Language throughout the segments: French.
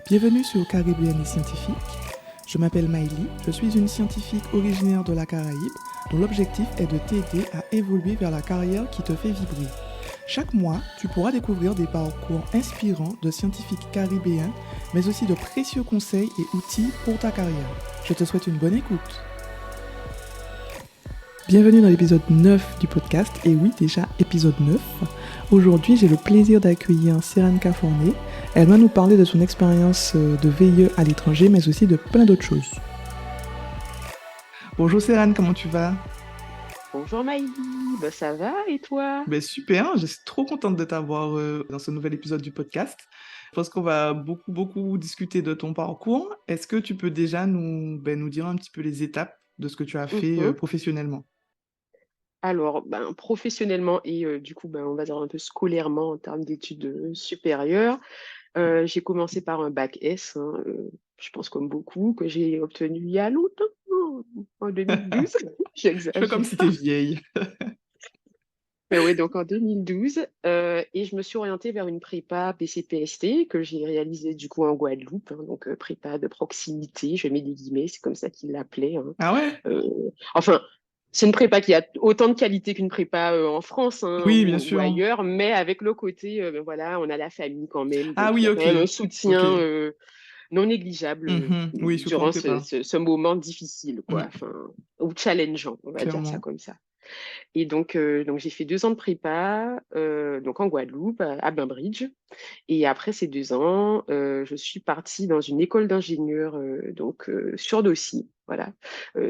Bienvenue sur Caribéenne et Scientifique. Je m'appelle Maïli, je suis une scientifique originaire de la Caraïbe dont l'objectif est de t'aider à évoluer vers la carrière qui te fait vibrer. Chaque mois, tu pourras découvrir des parcours inspirants de scientifiques caribéens, mais aussi de précieux conseils et outils pour ta carrière. Je te souhaite une bonne écoute. Bienvenue dans l'épisode 9 du podcast, et oui, déjà épisode 9. Aujourd'hui, j'ai le plaisir d'accueillir Serane Kaforné. Elle va nous parler de son expérience de VIE à l'étranger, mais aussi de plein d'autres choses. Bonjour Serane, comment tu vas? Bonjour Maïli, ça va et toi? Super, je suis trop contente de t'avoir dans ce nouvel épisode du podcast. Je pense qu'on va beaucoup discuter de ton parcours. Est-ce que tu peux déjà nous dire un petit peu les étapes de ce que tu as fait Mhm. professionnellement? Alors, professionnellement et du coup, on va dire un peu scolairement en termes d'études supérieures, j'ai commencé par un bac S, hein, je pense comme beaucoup, que j'ai obtenu il y a longtemps, en 2012, Je fais comme j'exagère. si t'es vieille. Mais oui, donc en 2012, et je me suis orientée vers une prépa BCPST que j'ai réalisée du coup en Guadeloupe, hein, donc prépa de proximité, je mets des guillemets, c'est comme ça qu'ils l'appelaient, hein. Ah ouais? Euh, enfin, c'est une prépa qui a autant de qualité qu'une prépa en France, hein, Oui, bien ou sûr. ailleurs, mais avec le côté, voilà, on a la famille quand même, Ah donc il y oui, a quand ok. même un Ok. soutien non négligeable Oui, sous forme durant prépa. ce moment difficile, quoi, Mm, enfin, ou challengeant, on va dire ça clairement. comme ça. Et donc j'ai fait 2 ans de prépa, donc en Guadeloupe, à Bainbridge. Et après ces 2 ans, je suis partie dans une école d'ingénieur, donc sur dossier, voilà,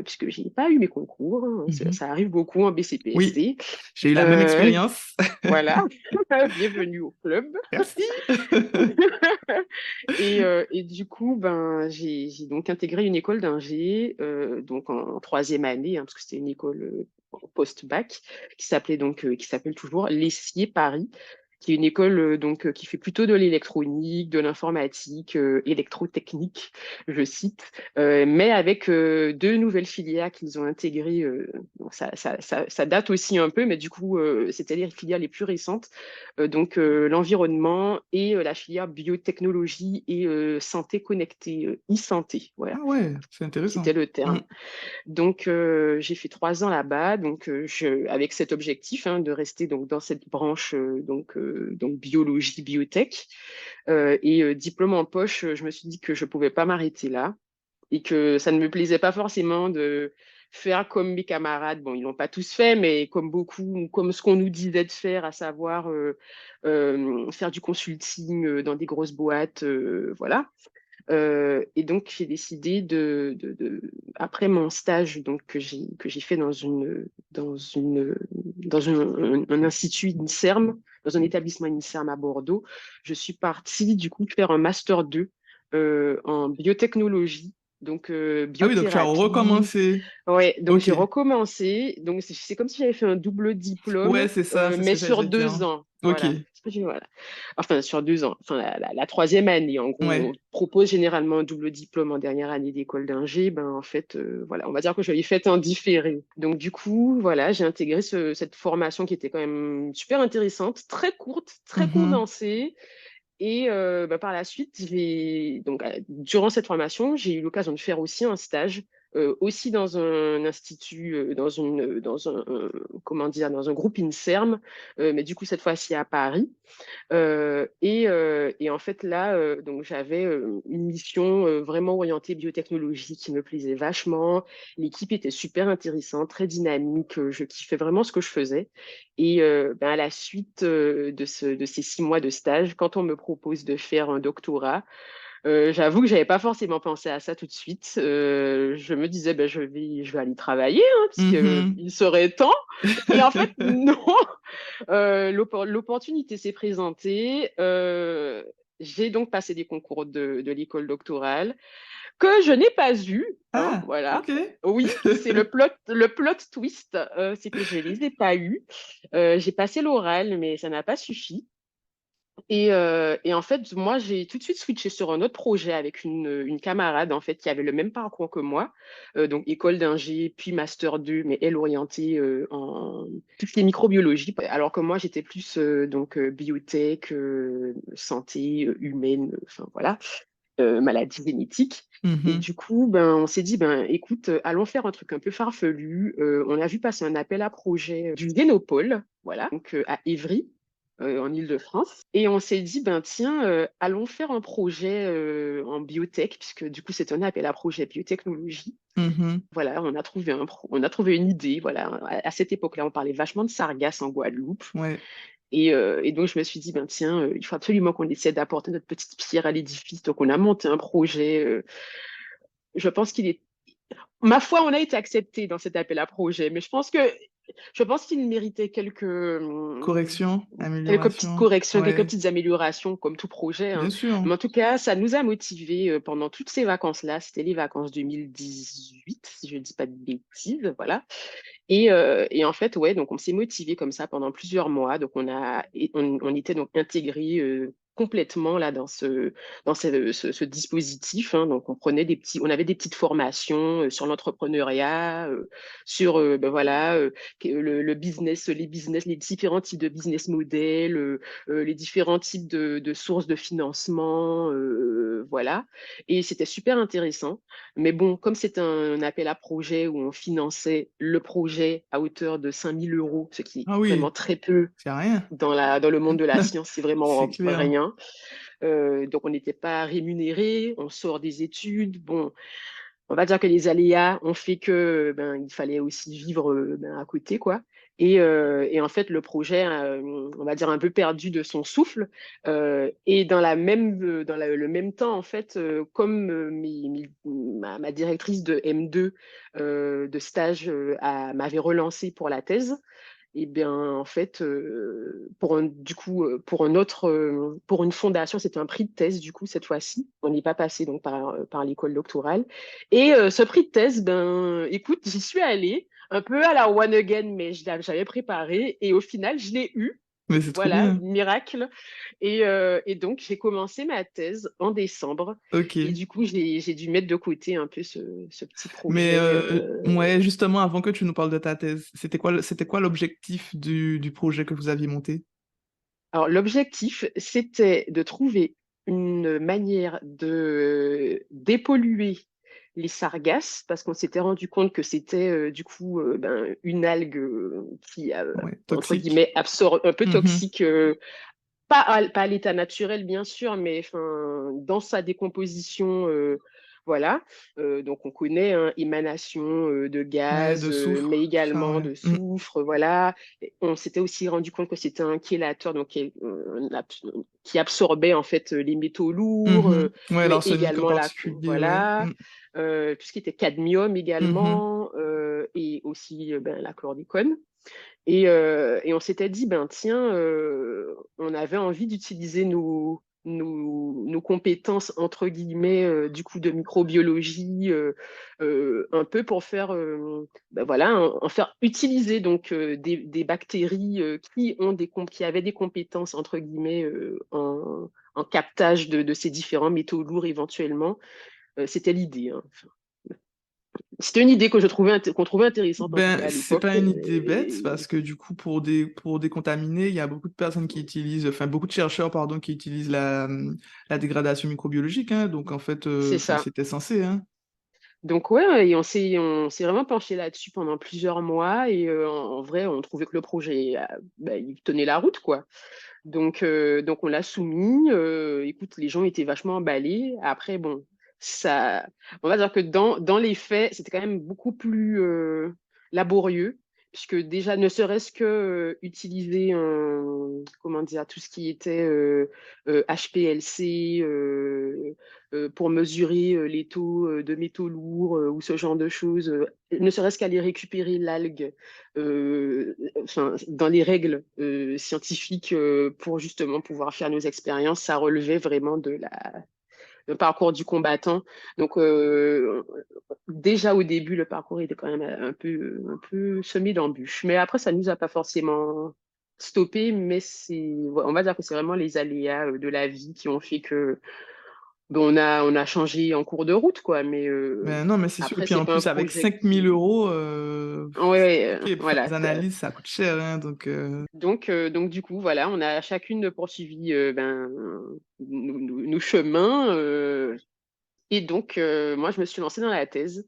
puisque j'ai pas eu mes concours, hein, Mhm. ça arrive beaucoup en Oui, BCPST. j'ai eu la même Euh, expérience. voilà, bienvenue au club. Merci. Et du coup, j'ai donc intégré une école d'ingé, donc en troisième année, hein, parce que c'était une école post-bac, qui s'appelle toujours l'Essier Paris, qui est une école qui fait plutôt de l'électronique, de l'informatique, électrotechnique, je cite, mais avec 2 nouvelles filières qu'ils ont intégrées. Donc ça date aussi un peu, mais du coup, c'était les filières les plus récentes, l'environnement et la filière biotechnologie et santé connectée, e-santé, voilà, Ah ouais, c'est intéressant. c'était le Mm. terme. Donc, j'ai fait 3 ans là-bas, avec cet objectif, hein, de rester donc dans cette branche, donc biologie, biotech, et diplôme en poche, je me suis dit que je pouvais pas m'arrêter là et que ça ne me plaisait pas forcément de faire comme mes camarades. Bon, ils l'ont pas tous fait, mais comme beaucoup, comme ce qu'on nous disait de faire, à savoir faire du consulting dans des grosses boîtes, voilà. Et donc, j'ai décidé après mon stage donc, que j'ai fait dans un institut INSERM, dans un établissement INSERM à Bordeaux, je suis partie du coup faire un master 2 en biotechnologie, donc Ah oui, donc tu as biothérapie. recommencé. Ouais, donc Ok. j'ai recommencé. Donc c'est comme si j'avais fait un double diplôme, Ouais, c'est ça, c'est ce mais que sur j'allais deux dire. ans. Ok. Voilà. Voilà. Enfin, sur 2 ans. Enfin, la troisième année. En gros, Ouais. on propose généralement un double diplôme en dernière année d'école d'ingé. En fait, voilà, on va dire que je l'ai fait en différé. Donc, du coup, voilà, j'ai intégré cette formation qui était quand même super intéressante, très courte, très Mhm. condensée. Et par la suite, durant cette formation, j'ai eu l'occasion de faire aussi un stage, aussi dans un institut, comment dire, dans un groupe INSERM, mais du coup cette fois-ci à Paris. Et en fait là, donc j'avais une mission vraiment orientée biotechnologie qui me plaisait vachement. L'équipe était super intéressante, très dynamique. Je kiffais vraiment ce que je faisais. Et à la suite de ces 6 mois de stage, quand on me propose de faire un doctorat, j'avoue que j'avais pas forcément pensé à ça tout de suite. Je me disais, je vais aller travailler, hein, parce que Mhm. il serait temps. Et en fait, non. L'opportunité s'est présentée. J'ai donc passé des concours de l'école doctorale que je n'ai pas eu, hein, Ah, voilà. ok. Oui, c'est le plot twist, c'est que je les ai pas eus. J'ai passé l'oral, mais ça n'a pas suffi. Et en fait, moi, j'ai tout de suite switché sur un autre projet avec une camarade, en fait, qui avait le même parcours que moi, donc école d'ingé, puis master 2, mais elle orientée en tout ce qui est microbiologie, alors que moi, j'étais plus biotech, santé humaine, enfin voilà. maladie génétique. Et Mhm. du coup, on s'est dit, écoute, allons faire un truc un peu farfelu. On a vu passer un appel à projet du Génopole, voilà, donc à Évry, en Île-de-France. Et on s'est dit, tiens, allons faire un projet en biotech, puisque du coup, c'est un appel à projet biotechnologie. Mhm. Voilà, on a trouvé une idée. Voilà, à cette époque-là, on parlait vachement de sargasses en Guadeloupe. Ouais. Et donc, je me suis dit, tiens, il faut absolument qu'on essaie d'apporter notre petite pierre à l'édifice. Donc, on a monté un projet. Je pense qu'il est. Ma foi, on a été accepté dans cet appel à projet, mais je pense qu'il méritait Correction, quelques petites amélioration. corrections, quelques Ouais, petites améliorations, comme tout projet, bien hein. sûr. Mais en tout cas, ça nous a motivés pendant toutes ces vacances-là. C'était les vacances 2018, si je ne dis pas de bêtises, voilà. Et en fait, ouais, donc on s'est motivé comme ça pendant plusieurs mois. Donc on était donc intégrés complètement là dans ce dispositif, hein. Donc on avait des petites formations sur l'entrepreneuriat, sur voilà le business, les différents types de business models, les différents types de sources de financement, voilà. Et c'était super intéressant. Mais bon, comme c'est un appel à projet où on finançait le projet à hauteur de 5 000 euros, ce qui est Ah vraiment oui, très peu c'est rien. dans le monde de la science, c'est C'est vraiment clair. rien. Donc, on n'était pas rémunéré, on sort des études. Bon, on va dire que les aléas ont fait que il fallait aussi vivre à côté, quoi. Et en fait, le projet, on va dire, un peu perdu de son souffle. Et le même temps, en fait, comme ma directrice de M2 de stage m'avait relancé pour la thèse, et bien, en fait, du coup, pour une fondation, c'était un prix de thèse, du coup, cette fois-ci. On n'est pas passé donc par l'école doctorale. Et ce prix de thèse, écoute, j'y suis allée, un peu à la one again, mais j'avais préparé. Et au final, je l'ai eu. Mais c'est trop Voilà, bien. miracle. Et donc, j'ai commencé ma thèse en décembre. Et Ok. du coup, j'ai dû mettre de côté un peu ce petit Mais projet. ouais, justement, avant que tu nous parles de ta thèse, c'était quoi l'objectif du projet que vous aviez monté? Alors, l'objectif, c'était de trouver une manière de dépolluer les sargasses, parce qu'on s'était rendu compte que c'était du coup une algue qui, Ouais, entre toxique. guillemets, absorbe un peu Mhm. toxique, pas à l'état naturel, bien sûr, mais enfin, dans sa décomposition, voilà. Donc, on connaît, hein, émanation de Ouais, gaz, de mais soufre, tout ça, également ouais. de Mm. soufre, voilà. Et on s'était aussi rendu compte que c'était un chélateur, donc qui absorbait en fait les métaux lourds, Mhm. Ouais, mais l'arsenic en également particulier, ouais. voilà, Mm. tout ce qui était cadmium Mhm. également, et aussi la chlordécone. Et on s'était dit, tiens, on avait envie d'utiliser nos compétences, entre guillemets, du coup, de microbiologie, un peu pour faire, voilà, en faire utiliser donc des bactéries qui avaient des compétences, entre guillemets, en captage de ces différents métaux lourds éventuellement. C'était l'idée, hein. C'était une idée que qu'on trouvait intéressante, en tout Ben, cas, à c'est l'époque. pas une idée bête parce que du coup, pour décontaminer, il y a beaucoup de personnes qui utilisent, enfin, beaucoup de chercheurs, pardon, qui utilisent la dégradation microbiologique, hein. Donc, en fait, C'est enfin, ça. c'était censé, hein. Donc ouais, et on s'est vraiment penché là-dessus pendant plusieurs mois et en vrai, on trouvait que le projet, il tenait la route, quoi. Donc on l'a soumis. Écoute, les gens étaient vachement emballés. Après, bon, on va dire que dans les faits, c'était quand même beaucoup plus laborieux, puisque déjà, ne serait-ce que utiliser comment dire, tout ce qui était HPLC pour mesurer les taux de métaux lourds ou ce genre de choses, ne serait-ce qu'aller récupérer l'algue enfin, dans les règles scientifiques pour justement pouvoir faire nos expériences, ça relevait vraiment le parcours du combattant. Donc, déjà au début, le parcours était quand même un peu semé d'embûches. Mais après, ça ne nous a pas forcément stoppé, mais on va dire que c'est vraiment les aléas de la vie qui ont fait que Bon, on a changé en cours de route, quoi, mais Ben non, mais c'est sûr. Et après, puis c'est en pas un plus, avec projet 5 000 qui. euros, Ouais, ok, pour faire voilà. des analyses, ça coûte cher, hein, donc Donc, du coup, voilà, on a chacune poursuivi nos chemins. Et donc, moi, je me suis lancée dans la thèse.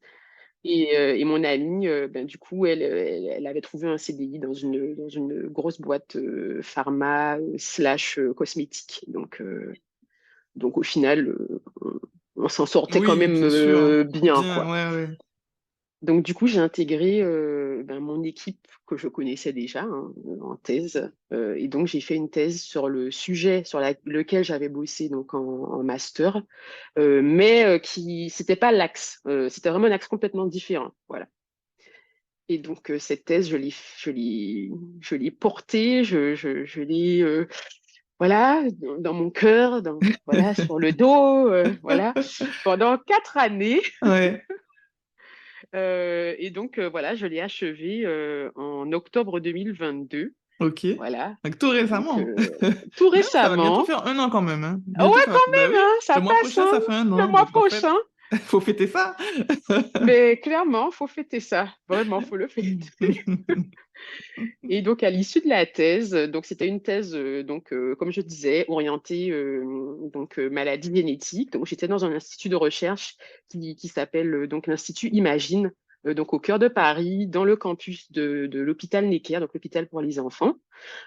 Et mon amie, du coup, elle avait trouvé un CDI dans une grosse boîte pharma slash cosmétique. Donc, au final, on s'en sortait quand oui, même bien sûr. bien, Bien, quoi. ouais, ouais. Donc, du coup, j'ai intégré mon équipe que je connaissais déjà hein, en thèse. Et donc, j'ai fait une thèse sur le sujet sur lequel j'avais bossé donc en master, mais c'était pas l'axe. C'était vraiment un axe complètement différent. Voilà. Et donc, cette thèse, je l'ai portée, je l'ai, voilà, dans mon cœur, voilà, sur le dos, voilà, pendant 4 années. Ouais, Et donc, voilà, je l'ai achevée en octobre 2022. ok. Voilà. Donc tout Donc, récemment. tout Ben, ça va bientôt récemment. faire 1 an quand même, hein. Ouais, Bientôt, ça va. quand Ben oui, même, hein, ça le mois passe, prochain, hein, ça fait un le an. mois Donc en fait, prochain. faut fêter ça. Mais clairement, faut fêter ça. Vraiment, faut le fêter. Et donc, à l'issue de la thèse, donc c'était une thèse, comme je disais, orientée maladie génétique. Donc, j'étais dans un institut de recherche qui s'appelle donc l'Institut Imagine, donc au cœur de Paris, dans le campus de l'hôpital Necker, donc l'hôpital pour les enfants.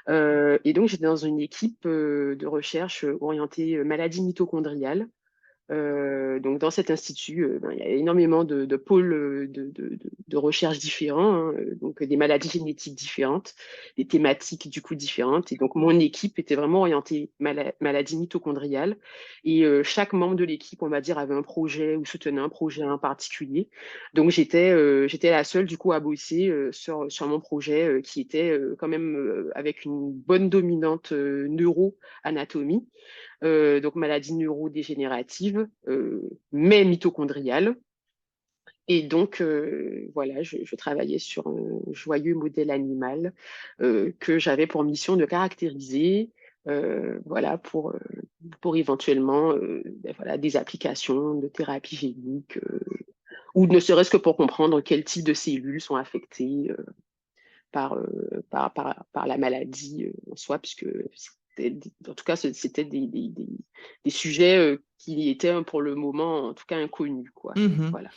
Et donc, j'étais dans une équipe de recherche orientée maladie mitochondriale. Donc dans cet institut, il y a énormément de pôles de recherche différents, hein, donc des maladies génétiques différentes, des thématiques du coup différentes. Et donc mon équipe était vraiment orientée maladie mitochondriale. Et chaque membre de l'équipe, on va dire, avait un projet ou soutenait un projet en particulier. Donc j'étais la seule du coup à bosser sur mon projet qui était quand même avec une bonne dominante neuroanatomie, donc maladie neurodégénérative, mais mitochondriale. Et donc, voilà, je travaillais sur un joyeux modèle animal que j'avais pour mission de caractériser, voilà, pour éventuellement voilà, des applications de thérapie génique, ou ne serait-ce que pour comprendre quel type de cellules sont affectées par la maladie en soi, puisque en tout cas, c'était des sujets qui étaient pour le moment, en tout cas, inconnus, quoi. Mhm. Voilà.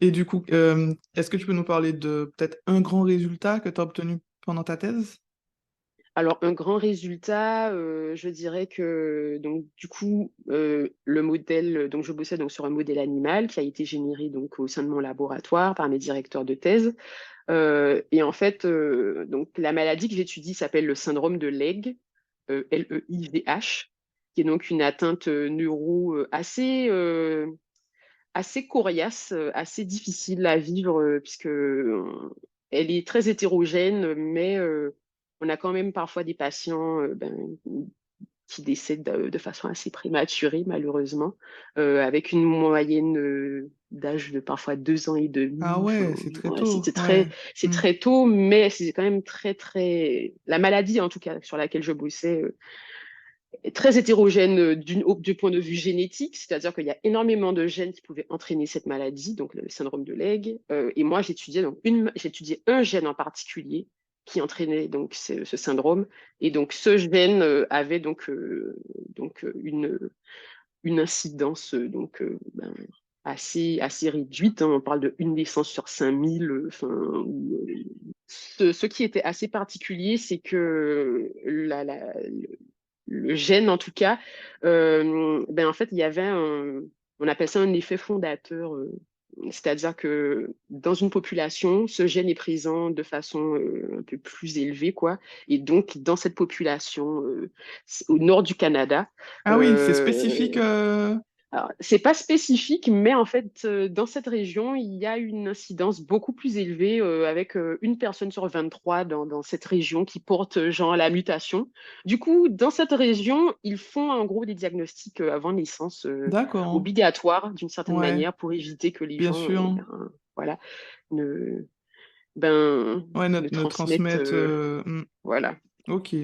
Et du coup, est-ce que tu peux nous parler de peut-être un grand résultat que tu as obtenu pendant ta thèse? Alors, un grand résultat, je dirais que, donc, du coup, le modèle, donc, je bossais donc, sur un modèle animal qui a été généré donc, au sein de mon laboratoire par mes directeurs de thèse. Et en fait, donc, la maladie que j'étudie s'appelle le syndrome de Leigh, Leivh, qui est donc une atteinte neuro assez coriace, assez difficile à vivre, puisque elle est très hétérogène, mais on a quand même parfois des patients qui décèdent de façon assez prématurée, malheureusement, avec une moyenne d'âge de parfois 2 ans et demi. Ah Enfin, ouais, c'est très ouais, tôt. Ouais. c'est Mm. très tôt, mais c'est quand même très, très. La maladie, en tout cas, sur laquelle je bossais, est très hétérogène du point de vue génétique, c'est-à-dire qu'il y a énormément de gènes qui pouvaient entraîner cette maladie, donc le syndrome de Leigh. Et moi, j'étudiais un gène en particulier qui entraînait donc ce syndrome. Et donc, ce gène avait donc une incidence assez réduite, hein. On parle de une naissance sur 5000. Ce qui était assez particulier, c'est que le gène, en tout cas, en fait, il y avait on appelle ça un effet fondateur. C'est-à-dire que dans une population, ce gène est présent de façon un peu plus élevée, quoi. Et donc, dans cette population, au nord du Canada, Ah oui, c'est spécifique. euh, alors, c'est pas spécifique, mais en fait, dans cette région, il y a une incidence beaucoup plus élevée, avec une personne sur 23 dans cette région qui porte genre la mutation. Du coup, dans cette région, ils font en gros des diagnostics avant naissance D'accord. obligatoires d'une certaine Ouais, manière pour éviter que les bien gens, sûr. voilà, ne, ben, Ouais, ne ne transmettent, transmettre. voilà. Ok.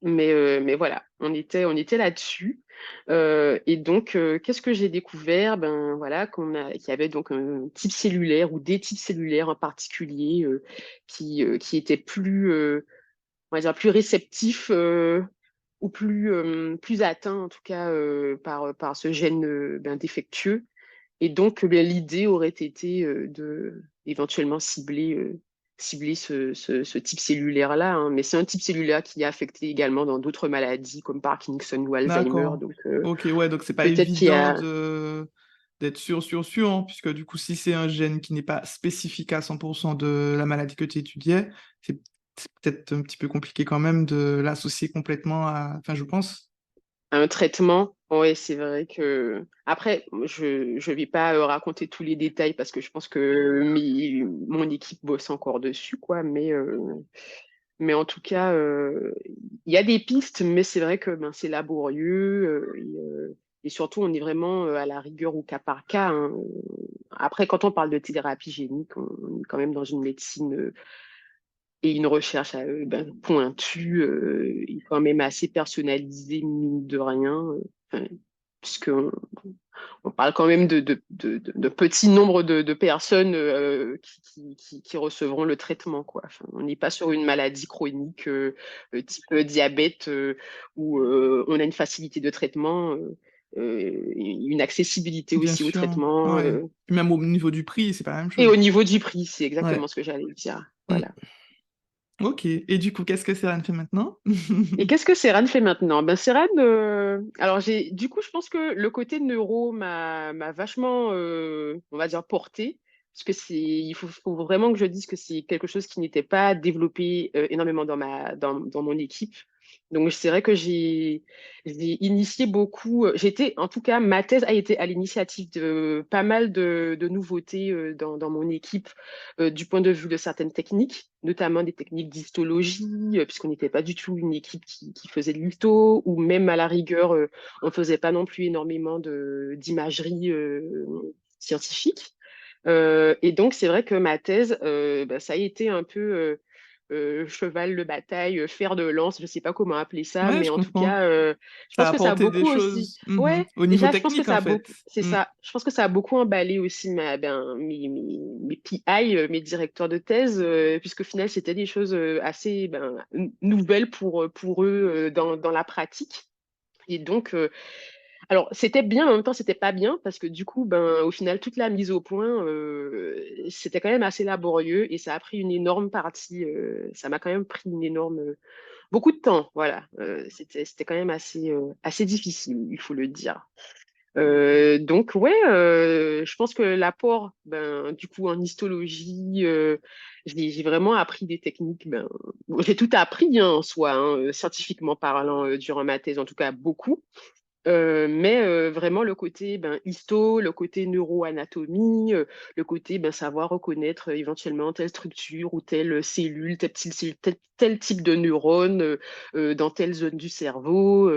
Mais voilà, on était là-dessus. Et donc, qu'est-ce que j'ai découvert? Ben voilà, qu'il y avait donc un type cellulaire ou des types cellulaires en particulier qui étaient on va dire, plus réceptifs ou plus atteints en tout cas par ce gène défectueux. Et donc, l'idée aurait été de éventuellement cibler ce type cellulaire-là, hein. Mais c'est un type cellulaire qui est affecté également dans d'autres maladies comme Parkinson ou Alzheimer. D'accord. Donc, Ok, ouais, donc c'est pas peut-être qu'il y évident a de d'être sûr, hein, puisque du coup, si c'est un gène qui n'est pas spécifique à 100% de la maladie que tu étudiais, c'est peut-être un petit peu compliqué quand même de l'associer complètement à... Enfin, je pense. un traitement. Oui, c'est vrai que. Après, je vais pas raconter tous les détails parce que je pense que mon équipe bosse encore dessus, quoi. Mais en tout cas, il y a des pistes, mais c'est vrai que ben, c'est laborieux. Et surtout, on est vraiment à la rigueur au cas par cas, hein. Après, quand on parle de thérapie génique, on est quand même dans une médecine et une recherche pointue et quand même assez personnalisée, mine de rien. Enfin, puisqu'on on parle quand même de petits nombres de personnes qui recevront le traitement, quoi. Enfin, on n'est pas sur une maladie chronique type diabète où on a une facilité de traitement, une accessibilité Bien aussi au sûr, traitement. ouais. Puis même au niveau du prix, c'est pas la même Et au chose. niveau du prix, c'est Ouais. exactement ce que j'allais dire. Mm. Voilà. Ok. Et du coup, qu'est-ce que Céline fait maintenant? Et qu'est-ce que Céran fait maintenant? Ben Céran, alors du coup, je pense que le côté neuro m'a vachement, on va dire, porté, parce que faut vraiment que je dise que c'est quelque chose qui n'était pas développé énormément dans mon équipe. Donc c'est vrai que j'ai initié beaucoup. En tout cas, ma thèse a été à l'initiative de pas mal de nouveautés dans mon équipe du point de vue de certaines techniques, notamment des techniques d'histologie, puisqu'on n'était pas du tout une équipe qui faisait de l'histo, ou même à la rigueur, on ne faisait pas non plus énormément d'imagerie scientifique. Et donc, c'est vrai que ma thèse, ça a été un peu cheval de bataille, fer de lance, je ne sais pas comment appeler ça, Ouais, mais je en tout comprends. cas, je Ça a pense que ça a apporté des beaucoup aussi. choses Ouais, au niveau déjà, je pense que technique, ça en a fait. beaucoup. C'est Mm. ça. Je pense que ça a beaucoup emballé aussi mes PI, mes directeurs de thèse, puisqu'au final, c'était des choses assez nouvelles pour eux dans la pratique. Et donc, alors, c'était bien, mais en même temps, c'était pas bien, parce que du coup, au final, toute la mise au point, c'était quand même assez laborieux et ça a pris une énorme partie, ça m'a quand même pris beaucoup de temps, voilà. C'était quand même assez difficile, il faut le dire. Donc, ouais, je pense que l'apport, du coup, en histologie, j'ai vraiment appris des techniques, bon, j'ai tout appris hein, en soi, hein, scientifiquement parlant, durant ma thèse, en tout cas beaucoup. Mais vraiment le côté histo, le côté neuroanatomie, le côté savoir reconnaître éventuellement telle structure ou telle cellule, tel type de neurone dans telle zone du cerveau.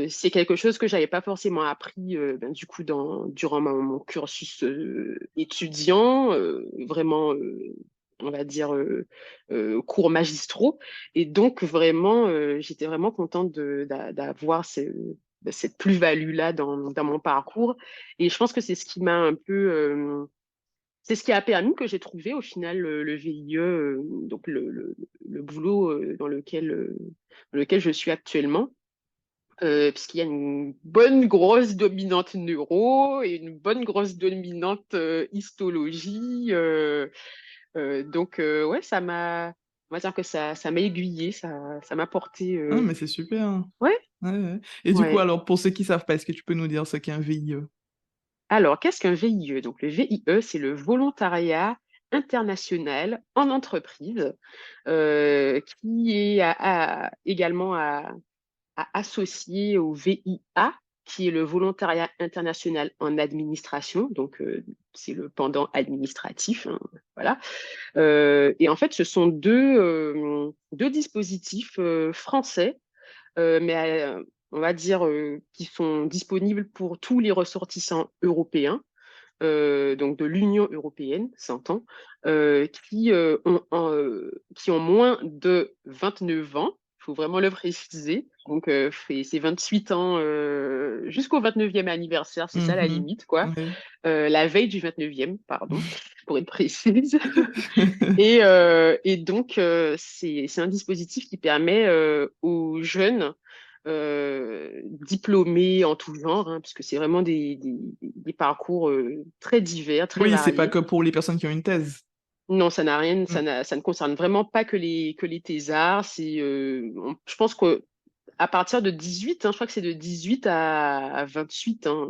C'est quelque chose que j'avais pas forcément appris du coup durant mon cursus étudiant, vraiment. On va dire cours magistraux et donc vraiment j'étais vraiment contente d'avoir cette plus-value-là dans mon parcours. Et je pense que c'est ce qui m'a un peu. C'est ce qui a permis que j'ai trouvé au final le VIE, donc le boulot dans lequel je suis actuellement. Puisqu'il y a une bonne grosse dominante neuro et une bonne grosse dominante histologie. Donc, ouais, on va dire que ça m'a aiguillé, ça m'a porté. Ah, mais c'est super, hein. Ouais, Ouais, ouais. Et du coup, ouais. alors, pour ceux qui savent pas, est-ce que tu peux nous dire ce qu'est un VIE? Alors, qu'est-ce qu'un VIE? Donc, le VIE, c'est le volontariat international en entreprise, qui est également à associer au VIA, qui est le volontariat international en administration. Donc, c'est le pendant administratif, hein, voilà. Et en fait, ce sont deux dispositifs français mais on va dire qui sont disponibles pour tous les ressortissants européens, donc de l'Union européenne, s'entend, qui ont moins de 29 ans. Il faut vraiment le préciser. Donc, c'est 28 ans jusqu'au 29e anniversaire, c'est ça la Mhm. limite, quoi. Oui. La veille du 29e, pardon, pour être précise. Et donc, c'est un dispositif qui permet aux jeunes diplômés en tout genre, hein, parce que c'est vraiment des parcours très divers, très Oui, c'est pas variés. que pour les personnes qui ont une thèse. Non, ça n'a rien, Mm. ça ne concerne vraiment pas que les thésards. Je pense que à partir de 18, hein, je crois que c'est de 18 à 28, hein,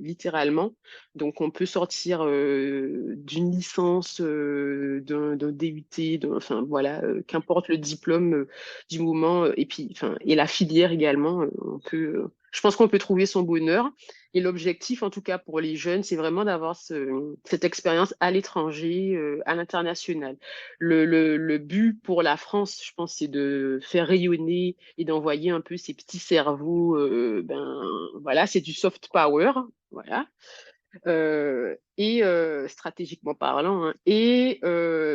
littéralement. Donc, on peut sortir d'une licence, d'un DUT, enfin voilà, qu'importe le diplôme du moment, et puis, enfin, et la filière également. Je pense qu'on peut trouver son bonheur. Et l'objectif, en tout cas pour les jeunes, c'est vraiment d'avoir cette expérience à l'étranger, à l'international. Le but pour la France, je pense, c'est de faire rayonner et d'envoyer un peu ces petits cerveaux. Ben voilà, c'est du soft power, voilà. Stratégiquement parlant, hein.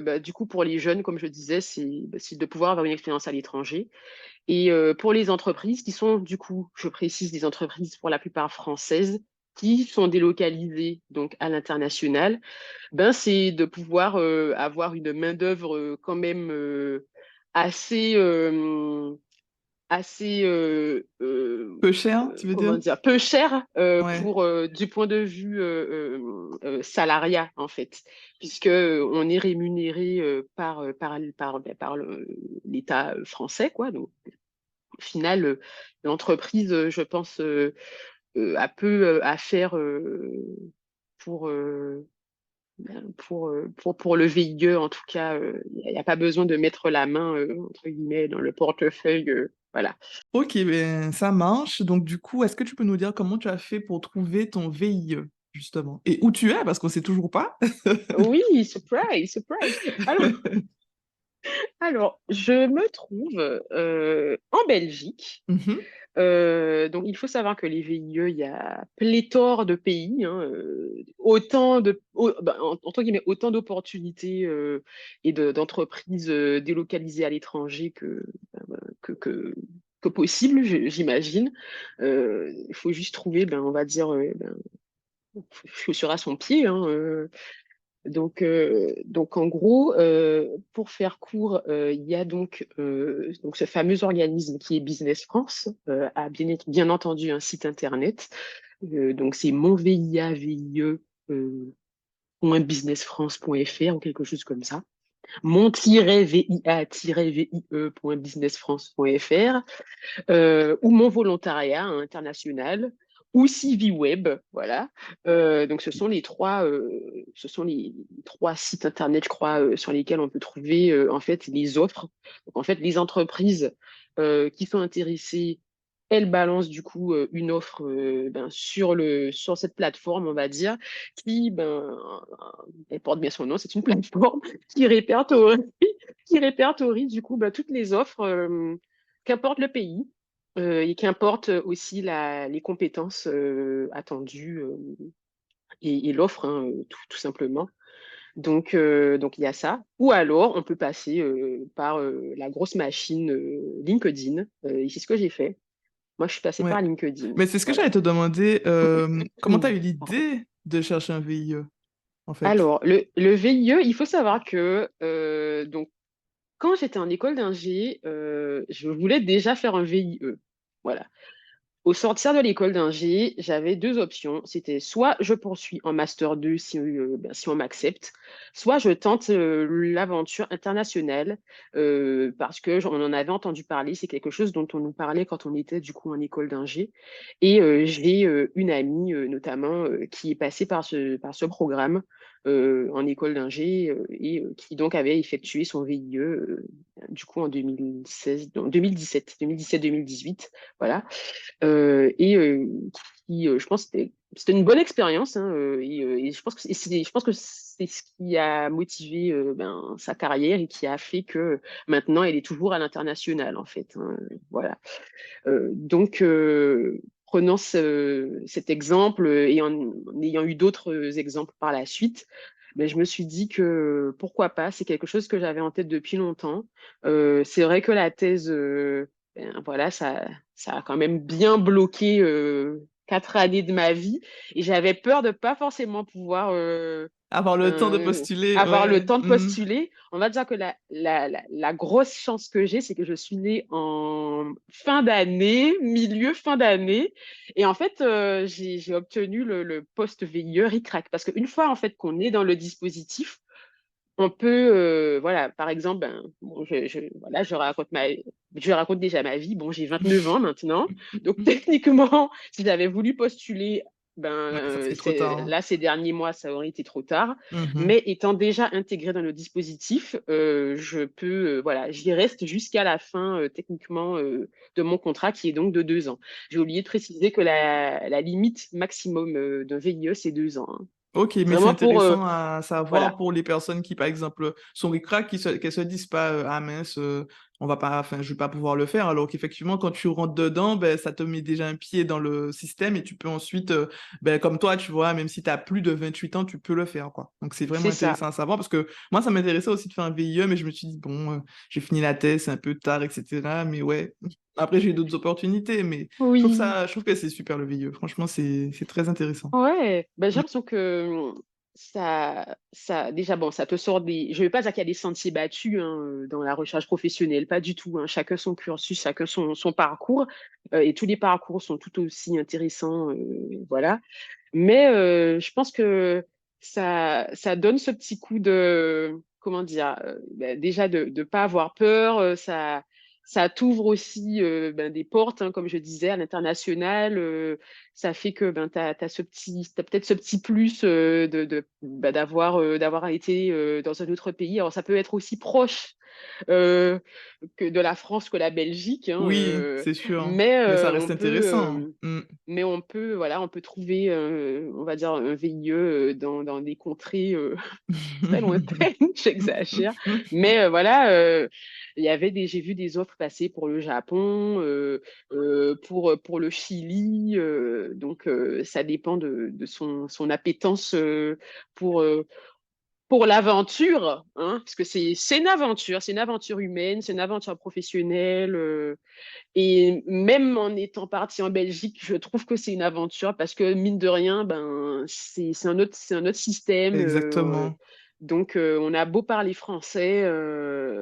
Bah, du coup, pour les jeunes, comme je disais, c'est de pouvoir avoir une expérience à l'étranger. Et pour les entreprises qui sont, du coup, je précise, des entreprises pour la plupart françaises qui sont délocalisées donc à l'international, ben c'est de pouvoir avoir une main-d'œuvre quand même assez assez Peu cher, tu veux dire? comment dire, peu cher Ouais. pour du point de vue salariat en fait, puisque on est rémunéré par l'État français, quoi. Donc au final, l'entreprise, je pense, a peu à faire pour, pour le VIE, en tout cas, il n'y a pas besoin de mettre la main, entre guillemets, dans le portefeuille. Voilà. Ok, ben ça marche. Donc du coup, est-ce que tu peux nous dire comment tu as fait pour trouver ton VIE, justement? Et où tu es, parce qu'on sait toujours pas. Oui, surprise, surprise. Alors, je me trouve en Belgique. Mhm. Donc, il faut savoir que les VIE, il y a pléthore de pays, hein, entre guillemets, autant d'opportunités d'entreprises délocalisées à l'étranger que, que, que possible, j'imagine. Il faut juste trouver, ben, on va dire, chaussure à son pied, hein. Donc en gros, pour faire court, il y a donc ce fameux organisme qui est Business France, a bien entendu un site internet. Donc c'est monvia-vie.businessfrance.fr ou quelque chose comme ça. Mon-via-vie.businessfrance.fr ou mon volontariat international ou CiviWeb, voilà. Donc ce sont les trois sites internet, je crois, sur lesquels on peut trouver en fait les offres. Donc en fait, les entreprises qui sont intéressées, elles balancent du coup une offre ben, sur cette plateforme, on va dire, qui, ben, elle porte bien son nom, c'est une plateforme qui répertorie, qui répertorie du coup ben, toutes les offres, qu'importe le pays et qu'importe aussi les compétences attendues et l'offre, hein, tout simplement. Donc il y a ça. Ou alors, on peut passer par la grosse machine LinkedIn. Et c'est ce que j'ai fait. Moi, je suis passée Ouais. par LinkedIn. Mais c'est ce que Voilà. j'allais te demander. Comment tu as eu Pardon. l'idée de chercher un VIE, en fait? Alors, le VIE, il faut savoir que donc, quand j'étais en école d'ingé, je voulais déjà faire un VIE. Voilà. Au sortir de l'école d'ingé, j'avais deux options. C'était soit je poursuis en master 2 si on m'accepte, soit je tente l'aventure internationale parce que on en avait entendu parler. C'est quelque chose dont on nous parlait quand on était du coup en école d'ingé. Et j'ai une amie notamment qui est passée par ce programme en école d'ingé et qui donc avait effectué son VIE du coup en 2016, non, 2017-2018. Voilà. Et qui, je pense, c'était une bonne expérience, hein, et je pense je pense que c'est ce qui a motivé ben, sa carrière et qui a fait que maintenant elle est toujours à l'international en fait, hein, voilà. Donc prenant cet exemple et en ayant eu d'autres exemples par la suite, ben, je me suis dit que pourquoi pas, c'est quelque chose que j'avais en tête depuis longtemps. C'est vrai que la thèse ben, voilà, ça a quand même bien bloqué 4 années de ma vie. Et j'avais peur de pas forcément pouvoir Avoir le temps de euh, postuler, avoir le ouais. temps de postuler. On va dire que la grosse chance que j'ai, c'est que je suis née en fin d'année, milieu fin d'année. Et en fait, j'ai obtenu le poste VIE RICRAC. Parce qu'une fois, en fait, qu'on est dans le dispositif, on peut, voilà, par exemple, ben, bon, voilà, je raconte déjà ma vie. Bon, j'ai 29 ans maintenant. Donc, techniquement, si j'avais voulu postuler, ben, Ouais, ça serait trop tard, hein. là, ces derniers mois, ça aurait été trop tard. Mhm. Mais étant déjà intégré dans le dispositif, je peux, voilà, j'y reste jusqu'à la fin, techniquement, de mon contrat, qui est donc de 2 ans. J'ai oublié de préciser que la limite maximum d'un VIE, c'est 2 ans, hein. Ok, mais c'est Vraiment pour, intéressant à savoir voilà, pour les personnes qui, par exemple, sont ric-rac, qu'elles se disent pas, ah mince, on va pas, enfin, je vais pas pouvoir le faire, alors qu'effectivement, quand tu rentres dedans, ben, ça te met déjà un pied dans le système et tu peux ensuite, ben, comme toi, tu vois, même si tu as plus de 28 ans, tu peux le faire, quoi. Donc, c'est vraiment c'est ça. intéressant à savoir parce que moi, ça m'intéressait aussi de faire un VIE, mais je me suis dit, bon, j'ai fini la thèse, c'est un peu tard, etc. Mais ouais, après, j'ai eu d'autres opportunités, mais Oui, je trouve que c'est super le VIE. Franchement, c'est très intéressant. ouais. Ben, j'ai l'impression que déjà, bon, ça te sort des. Je ne vais pas dire qu'il y a des sentiers battus, hein, dans la recherche professionnelle, pas du tout, hein. Chacun son cursus, chacun son parcours, et tous les parcours sont tout aussi intéressants, voilà. Mais je pense que ça donne ce petit coup de, comment dire, ben, déjà de ne pas avoir peur, ça t'ouvre aussi ben, des portes, hein, comme je disais, à l'international. Ça fait que ben, t'as peut-être ce petit plus ben, d'avoir été dans un autre pays. Alors, ça peut être aussi proche euh, que de la France que la Belgique, hein, Oui, c'est sûr, mais mais ça reste intéressant. on peut, voilà, on peut trouver, on va dire, un VIE dans des contrées très lointaines, j'exagère. Mais voilà, j'ai vu des offres passer pour le Japon, pour le Chili. Donc, ça dépend de son appétence pour, euh, pour l'aventure, hein, parce que c'est une aventure humaine, c'est une aventure professionnelle. Et même en étant partie en Belgique, je trouve que c'est une aventure parce que mine de rien, ben c'est un autre système. Exactement. Donc on a beau parler français,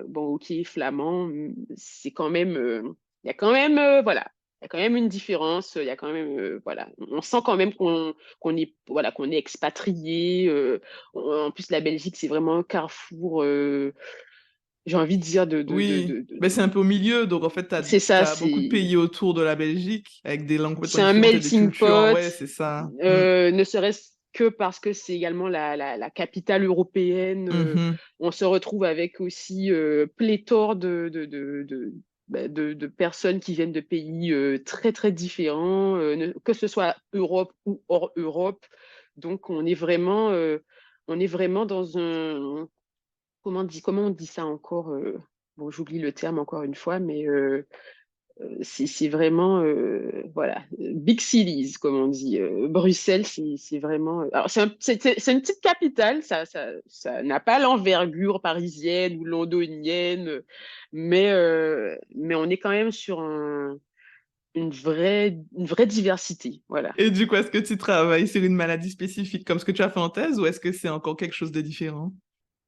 bon ok flamand, c'est quand même, il y a quand même, voilà, il y a quand même une différence. Il y a quand même, voilà, on sent quand même qu'on est, voilà, qu'on est expatrié. En plus la Belgique c'est vraiment un carrefour. J'ai envie de dire Oui, mais c'est un peu au milieu, donc en fait, c'est tu ça, as beaucoup de pays autour de la Belgique avec des langues complètement c'est un différentes et des melting cultures. pot, Ouais, c'est ça. Mm. ne serait-ce que parce que c'est également la capitale européenne. Mhm. On se retrouve avec aussi pléthore de personnes qui viennent de pays très très différents, que ce soit Europe ou hors Europe. Donc on est vraiment dans un, comment on dit ça encore, bon, j'oublie le terme encore une fois, mais c'est vraiment, voilà, big cities, comme on dit. Bruxelles, c'est vraiment. Alors, c'est une petite capitale, ça n'a pas l'envergure parisienne ou londonienne, mais on est quand même sur une vraie diversité. Voilà. Et du coup, est-ce que tu travailles sur une maladie spécifique comme ce que tu as fait en thèse ou est-ce que c'est encore quelque chose de différent?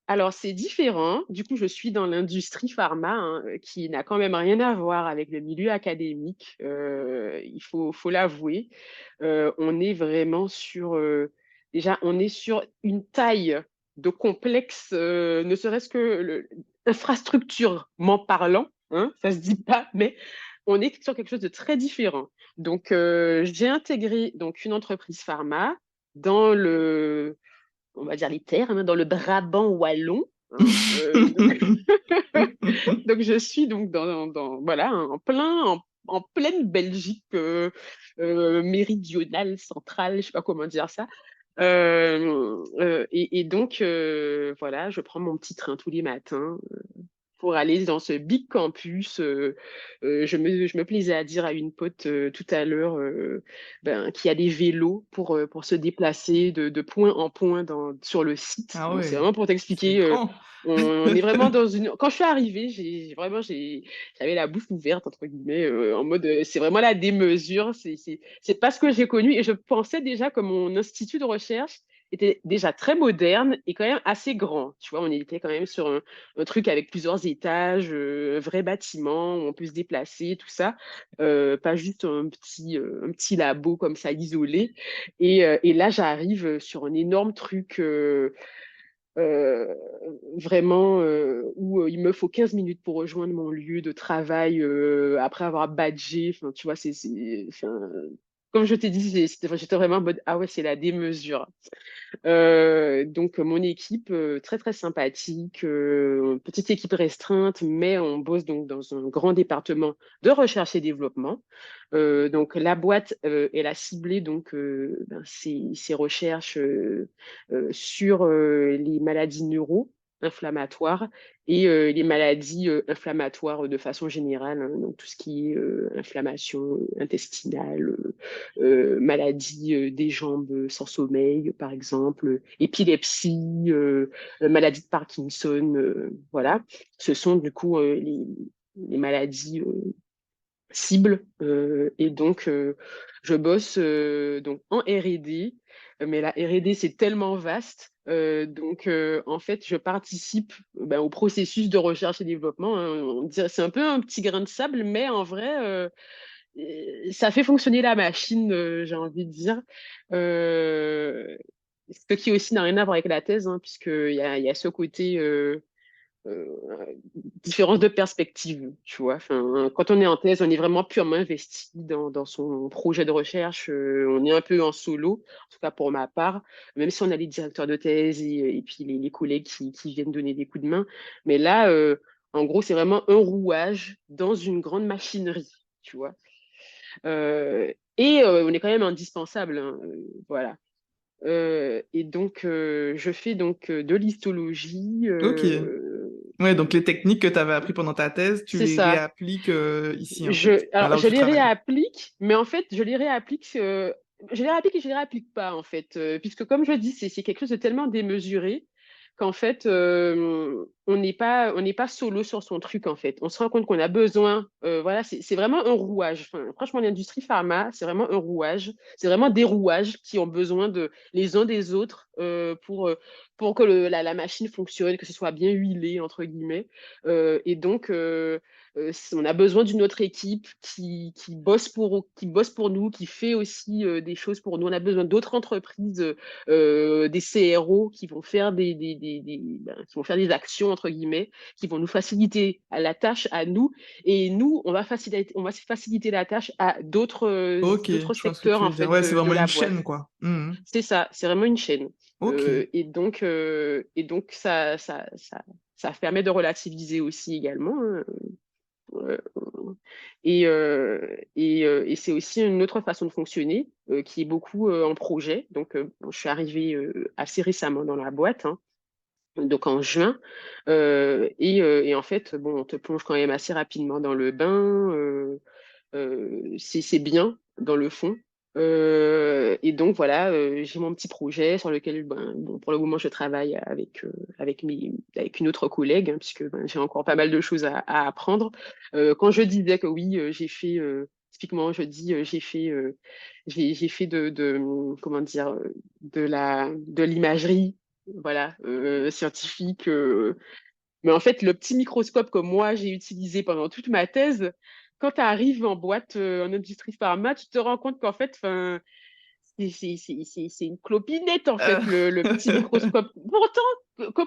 Alors, c'est différent. Du coup, je suis dans l'industrie pharma, hein, qui n'a quand même rien à voir avec le milieu académique. Il faut l'avouer. On est vraiment sur, déjà, on est sur une taille de complexe, ne serait-ce que infrastructurement parlant, hein, ça se dit pas, mais on est sur quelque chose de très différent. Donc, j'ai intégré donc une entreprise pharma dans le, on va dire les terres, hein, dans le Brabant wallon, hein, donc je suis donc voilà, hein, en pleine Belgique méridionale, centrale, je sais pas comment dire ça. Et donc voilà, je prends mon petit train tous les matins pour aller dans ce big campus. Je me plaisais à dire à une pote tout à l'heure qu'il y a des vélos pour se déplacer de point en point sur le site. Ah Bon, c'est ouais, vraiment pour c'est t'expliquer. grand. On est vraiment dans une. Quand je suis arrivée, j'avais la bouche ouverte entre guillemets, en mode c'est vraiment la démesure. C'est pas ce que j'ai connu et je pensais déjà que mon institut de recherche était déjà très moderne et quand même assez grand. Tu vois, on était quand même sur un truc avec plusieurs étages, un vrai bâtiment où on peut se déplacer, tout ça. Pas juste un petit labo comme ça isolé. Et là, j'arrive sur un énorme truc euh, vraiment où il me faut 15 minutes pour rejoindre mon lieu de travail après avoir badgé. Enfin, tu vois, enfin, comme je t'ai dit, j'étais vraiment en mode, ah ouais, c'est la démesure. Donc mon équipe très très sympathique, petite équipe restreinte, mais on bosse donc dans un grand département de recherche et développement. Donc la boîte elle a ciblé donc ses recherches sur les maladies neuro-inflammatoires et les maladies inflammatoires de façon générale, hein, donc tout ce qui est inflammation intestinale, maladie des jambes sans sommeil, par exemple, épilepsie, maladie de Parkinson, voilà. Ce sont du coup les maladies cibles. Et donc, je bosse donc en R&D, mais la R&D, c'est tellement vaste. Donc, en fait, je participe au processus de recherche et développement, hein. C'est un peu un petit grain de sable, mais en vrai, ça fait fonctionner la machine, j'ai envie de dire. Euh, Ce qui aussi n'a rien à voir avec la thèse, hein, puisqu'il y a ce côté euh, différence de perspective, tu vois. Enfin, quand on est en thèse, on est vraiment purement investi dans son projet de recherche. On est un peu en solo, en tout cas pour ma part, même si on a les directeurs de thèse et puis les collègues qui viennent donner des coups de main. Mais là, en gros, c'est vraiment un rouage dans une grande machinerie, tu vois. On est quand même indispensable, hein, voilà. Et donc, je fais donc de l'histologie. Ok. Ouais, donc les techniques que tu avais appris pendant ta thèse, tu C'est les ça. réappliques ici, en fait. Enfin, Alors, là où je tu les travailles. réapplique, mais en fait, je les réapplique et je les réapplique pas, en fait, puisque comme je dis, c'est quelque chose de tellement démesuré qu'en fait, on n'est pas solo sur son truc, en fait. On se rend compte qu'on a besoin, voilà, c'est vraiment un rouage. Enfin, franchement, l'industrie pharma, c'est vraiment un rouage. C'est vraiment des rouages qui ont besoin les uns des autres pour que la machine fonctionne, que ce soit bien huilé, entre guillemets. Et donc, on a besoin d'une autre équipe qui bosse pour nous, qui fait aussi des choses pour nous. On a besoin d'autres entreprises, des CRO qui vont faire qui vont faire des actions, entre guillemets, qui vont nous faciliter la tâche à nous. Et nous, on va faciliter la tâche à Ok, d'autres je vois ce que secteurs, tu en veux dire. fait, Ouais, c'est de vraiment la une boîte. chaîne, quoi. Mhm. C'est ça, c'est vraiment une chaîne. Ok. Et donc ça permet de relativiser aussi également, hein. Euh, et c'est aussi une autre façon de fonctionner qui est beaucoup en projet. Donc, bon, je suis arrivée assez récemment dans la boîte, hein, donc en juin. Et en fait, bon, on te plonge quand même assez rapidement dans le bain. C'est bien dans le fond. Et donc voilà, j'ai mon petit projet sur lequel, bon, pour le moment, je travaille avec une autre collègue, hein, puisque j'ai encore pas mal de choses à apprendre. Quand je disais que oui, typiquement, je dis, j'ai fait comment dire, de l'imagerie, voilà, scientifique. Mais en fait, le petit microscope que moi, j'ai utilisé pendant toute ma thèse, quand tu arrives en boîte, en industrie pharma, tu te rends compte qu'en fait, 'fin, c'est une clopinette, en Euh, fait, le petit microscope.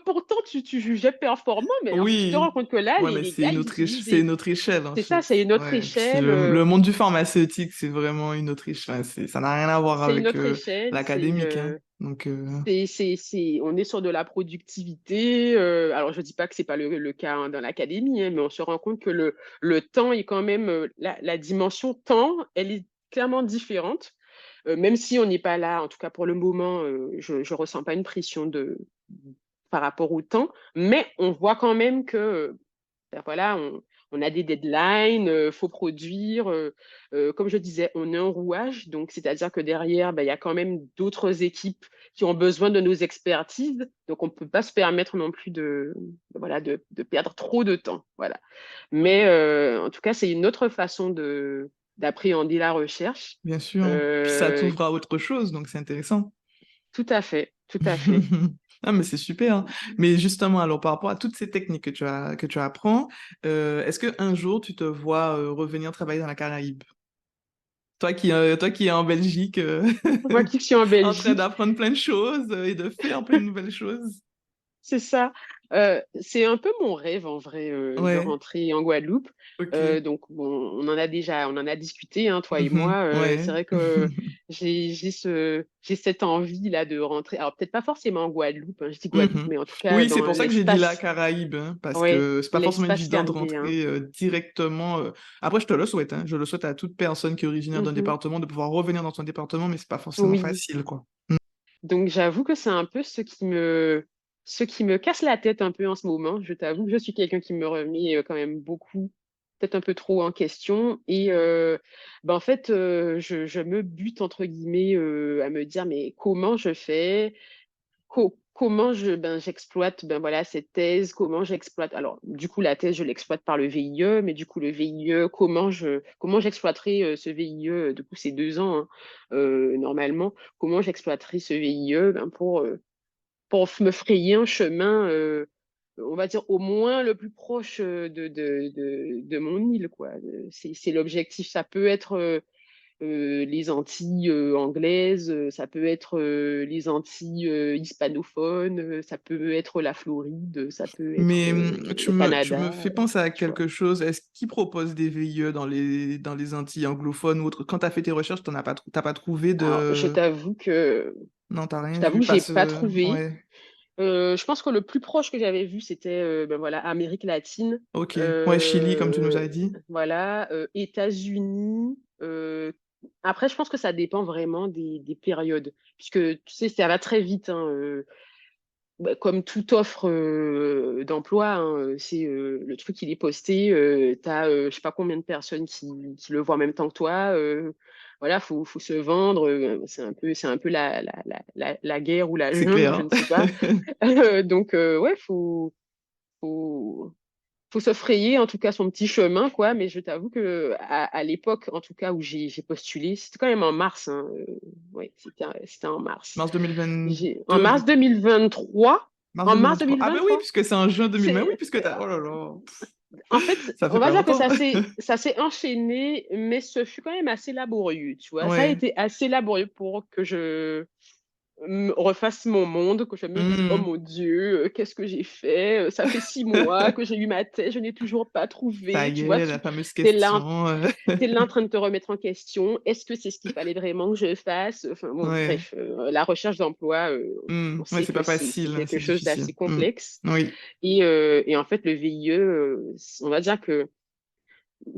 Pourtant, tu jugeais performant, mais en fait, tu te rends Oui. compte que là, Ouais, les, mais les gars, ils utilisent c'est une autre échelle, en c'est ça, fait. c'est une autre Ouais. Puis échelle. le monde du pharmaceutique, c'est vraiment une autre échelle. Enfin, ça n'a rien à voir C'est une avec autre échelle. l'académique, hein. Donc, On est sur de la productivité. Alors, je dis pas que c'est pas le cas, hein, dans l'académie, hein, mais on se rend compte que le temps est quand même, la dimension temps, elle est clairement différente. Même si on n'est pas là, en tout cas pour le moment, je ne ressens pas une pression par rapport au temps, mais on voit quand même que Voilà, on a des deadlines, faut produire, comme je disais, on est un rouage, donc c'est-à-dire que derrière, il y a quand même d'autres équipes qui ont besoin de nos expertises, donc on peut pas se permettre non plus voilà, de perdre trop de temps, voilà. Mais en tout cas, c'est une autre façon d'appréhender la recherche, Bien sûr. Puis ça heu, t'ouvre à autre chose, donc c'est intéressant. tout à fait, tout à fait. Ah, mais c'est super, hein. Mais justement, alors par rapport à toutes ces techniques que tu apprends, est-ce qu'un jour tu te vois revenir travailler dans la Caraïbe? Toi qui es en Belgique, Moi qui suis en en train Belgique. d'apprendre plein de choses et de faire plein de nouvelles choses. C'est ça. C'est un peu mon rêve en vrai, de Ouais, rentrer en Guadeloupe. ok. Donc bon, on en a discuté, hein, toi et Mhm, moi. C'est ouais. vrai que j'ai cette envie-là de rentrer. Alors peut-être pas forcément en Guadeloupe, hein, je dis Guadeloupe, Mhm. mais en tout cas Oui, c'est dans pour ça que j'ai dit la l'espace, Caraïbe, hein, parce ouais, que c'est pas forcément l'espace évident de caribéen. rentrer directement. Après, je te le souhaite, hein, je le souhaite à toute personne qui est originaire d'un Mmh. département de pouvoir revenir dans son département, mais c'est pas forcément Oui. facile, quoi. Donc j'avoue que c'est un peu ce qui me casse la tête un peu en ce moment. Je t'avoue que je suis quelqu'un qui me remet, quand même beaucoup, peut-être un peu trop en question et en fait, je me «bute» entre guillemets, à me dire: «Mais comment je fais? Comment j'exploite, voilà, cette thèse? Comment j'exploite?» Alors du coup, la thèse, je l'exploite par le VIE, mais du coup, le VIE, comment j'exploiterai, ce VIE, du coup, c'est 2 ans, hein, normalement. Comment j'exploiterai ce VIE, pour me frayer un chemin, on va dire au moins le plus proche, de mon île, quoi. C'est l'objectif. Ça peut être, les Antilles, anglaises, ça peut être, les Antilles, hispanophones, ça peut être la Floride, ça peut être, Mais le tu me Canada, fais penser à tu vois? quelque chose. Est-ce qu'ils proposent des VIE dans les Antilles anglophones ou autres? Quand tu as fait tes recherches, t'as pas trouvé Alors de... Non, t'as je rien t'avoue vu que j'ai parce... pas trouvé. Ouais, Je pense que le plus proche que j'avais vu, c'était, voilà, Amérique latine, ok. Ouais, Chili, comme tu nous as dit. voilà, États-Unis, après je pense que ça dépend vraiment des périodes, puisque tu sais, ça va très vite, hein, comme toute offre, d'emploi, hein, c'est, le truc il est posté, tu as, je sais pas combien de personnes qui le voient en même temps que toi, voilà, faut se vendre, c'est un peu la guerre ou la C'est jungle, je clair. ne sais pas. Donc ouais, faut faut se frayer en tout cas son petit chemin, quoi, mais je t'avoue qu'à l'époque, en tout cas, où j'ai postulé, c'était quand même en mars, hein, ouais, c'était en mars. Mars J'ai en 2022, du mars coup. 2023, Mars en mars 2023. Ah ben oui, 2023, puisque c'est en juin 2000. Mais oui, c'est puisque t'as... Oh là là. en fait, Ça fait on va pas dire que longtemps. ça s'est enchaîné, mais ce fut quand même assez laborieux, tu vois? Ça a Ouais. été assez laborieux pour que je refasse mon monde, que je me dise: «Oh Mhm. mon Dieu, qu'est-ce que j'ai fait? Ça fait 6 mois que j'ai eu ma thèse, je n'ai toujours pas Ça trouvé». y Tu vois? est, la fameuse Tu es là question. tu là en train de te remettre en question. Est-ce que c'est ce qu'il fallait vraiment que je fasse? Enfin bon, Ouais. bref, la recherche d'emploi, on Ouais, sait c'est que pas c'est facile, hein, quelque c'est chose d'assez difficile. Mm. complexe Oui. et en fait, le VIE, on va dire que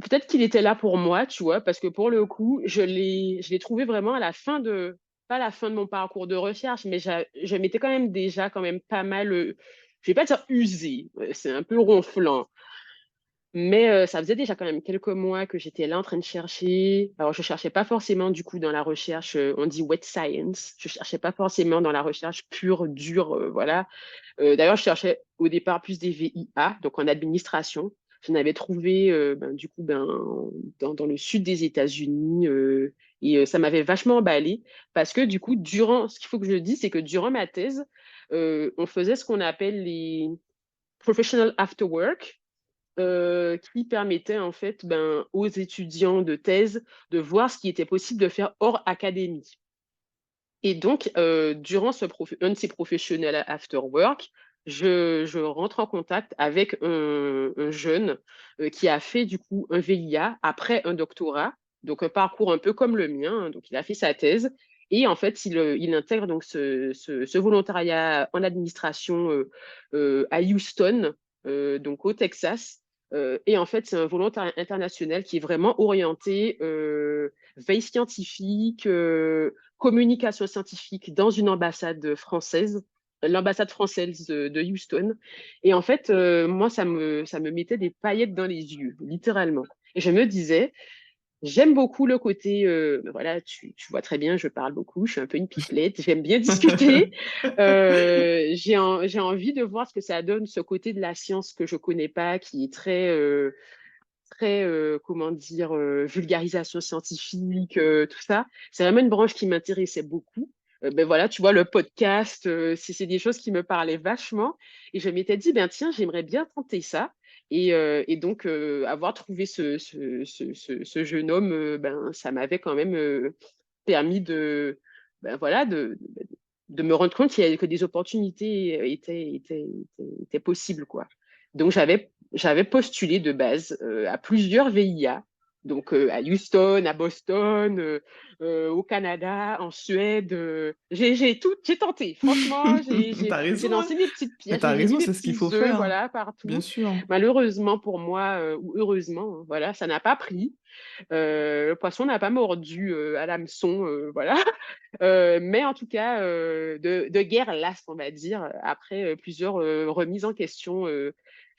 peut-être qu'il était là pour moi, tu vois? Parce que pour le coup, je l'ai trouvé vraiment à la fin de pas la fin de mon parcours de recherche, mais je m'étais quand même déjà quand même pas mal, je vais pas dire usée, c'est un peu ronflant, mais ça faisait déjà quand même quelques mois que j'étais là en train de chercher. Alors je cherchais pas forcément du coup dans la recherche, on dit wet science, je cherchais pas forcément dans la recherche pure, dure, voilà. D'ailleurs, je cherchais au départ plus des VIA, donc en administration. J'en avais trouvé, du coup, dans le sud des États-Unis, et ça m'avait vachement emballée parce que du coup, durant ce qu'il faut que je dise, c'est que durant ma thèse, on faisait ce qu'on appelle les professional after work, qui permettaient en fait, aux étudiants de thèse de voir ce qui était possible de faire hors académie. Et donc, durant un de ces professionnels after work, je rentre en contact avec un jeune, qui a fait du coup un VIA après un doctorat, donc un parcours un peu comme le mien, hein. Donc il a fait sa thèse et en fait il intègre donc ce volontariat en administration, à Houston, donc au Texas, et en fait c'est un volontariat international qui est vraiment orienté, veille scientifique, communication scientifique dans une ambassade française. l'ambassade française de Houston. Et en fait, moi, ça me mettait des paillettes dans les yeux, littéralement. Et je me disais, j'aime beaucoup le côté, voilà, tu vois très bien, je parle beaucoup, je suis un peu une pipelette, j'aime bien discuter. J'ai envie de voir ce que ça donne, ce côté de la science que je connais pas, qui est très, comment dire, vulgarisation scientifique, tout ça. C'est vraiment une branche qui m'intéressait beaucoup. Ben voilà, tu vois, le podcast, c'est des choses qui me parlaient vachement. Et je m'étais dit, ben tiens, j'aimerais bien tenter ça. Et donc, avoir trouvé ce jeune homme, ben, ça m'avait quand même permis ben, voilà, de me rendre compte que des opportunités étaient possibles, quoi. Donc, j'avais postulé de base à plusieurs VIA, donc à Houston, à Boston, au Canada, en Suède. J'ai tenté. Franchement, T'as j'ai raison, hein. lancé mes petites Mais pierres, t'as j'ai mis raison, mes c'est ce qu'il petits faut œufs, faire. voilà, Bien partout. sûr. Malheureusement pour moi, ou heureusement, hein, voilà, ça n'a pas pris. Le poisson n'a pas mordu à l'hameçon, voilà. Mais en tout cas, de guerre lasse, on va dire, après plusieurs remises en question,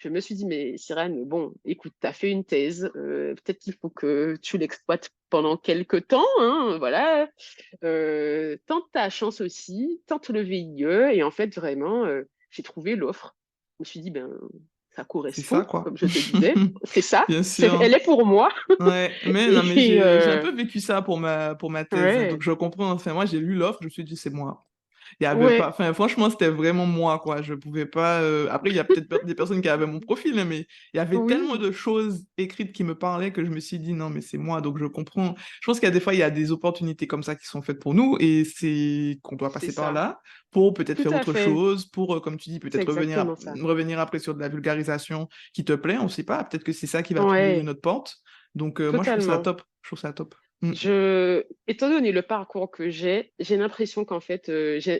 je me suis dit, mais Cyrane, bon, écoute, tu as fait une thèse, peut-être qu'il faut que tu l'exploites pendant quelques temps, hein, voilà. Tente ta chance aussi, tente le VIE, et en fait, vraiment, j'ai trouvé l'offre. Je me suis dit, ben, ça C'est ça, correspond, quoi. comme je te disais, c'est ça, Bien sûr. elle est pour moi. Ouais, mais non, mais Et j'ai un peu vécu ça pour ma thèse. Donc ouais, je comprends. Enfin, moi, j'ai lu l'offre, je me suis dit, c'est moi. Il y avait pas, ouais, enfin, franchement, c'était vraiment moi, quoi. Je pouvais pas. Après, il y a peut-être des personnes qui avaient mon profil, hein, mais il y avait tellement oui, de choses écrites qui me parlaient que je me suis dit, non, mais c'est moi, donc je comprends. Je pense qu'il y a des fois, il y a des opportunités comme ça qui sont faites pour nous et c'est qu'on doit c'est passer par ça. là pour peut-être Tout faire à autre fait. chose, pour, comme tu dis, C'est peut-être exactement ça. revenir après sur de la vulgarisation qui te plaît, on sait pas. Peut-être que c'est ça qui va t'ouvrir une Ouais, autre porte. Donc, moi, je trouve ça totalement. top. Je trouve ça top. Mm. Étant donné le parcours que j'ai l'impression qu'en fait,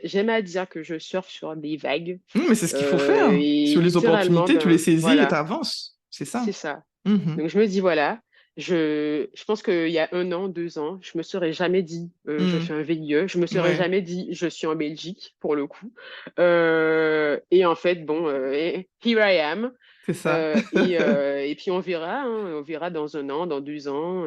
j'aime à dire que je surfe sur des vagues. Mais c'est ce qu'il faut faire. Et Sur les littéralement, opportunités, tu les ben saisis et voilà, t'avances. C'est c'est ça. ça. Mhm. Donc je me dis, voilà, je pense qu'il y a 1 an, 2 ans, je me serais jamais dit, je Mm. fais un VIE, je me serais Ouais, jamais dit, je suis en Belgique, pour le coup. Et en fait, bon, here I am. c'est ça. Et puis on verra dans 1 an, dans 2 ans,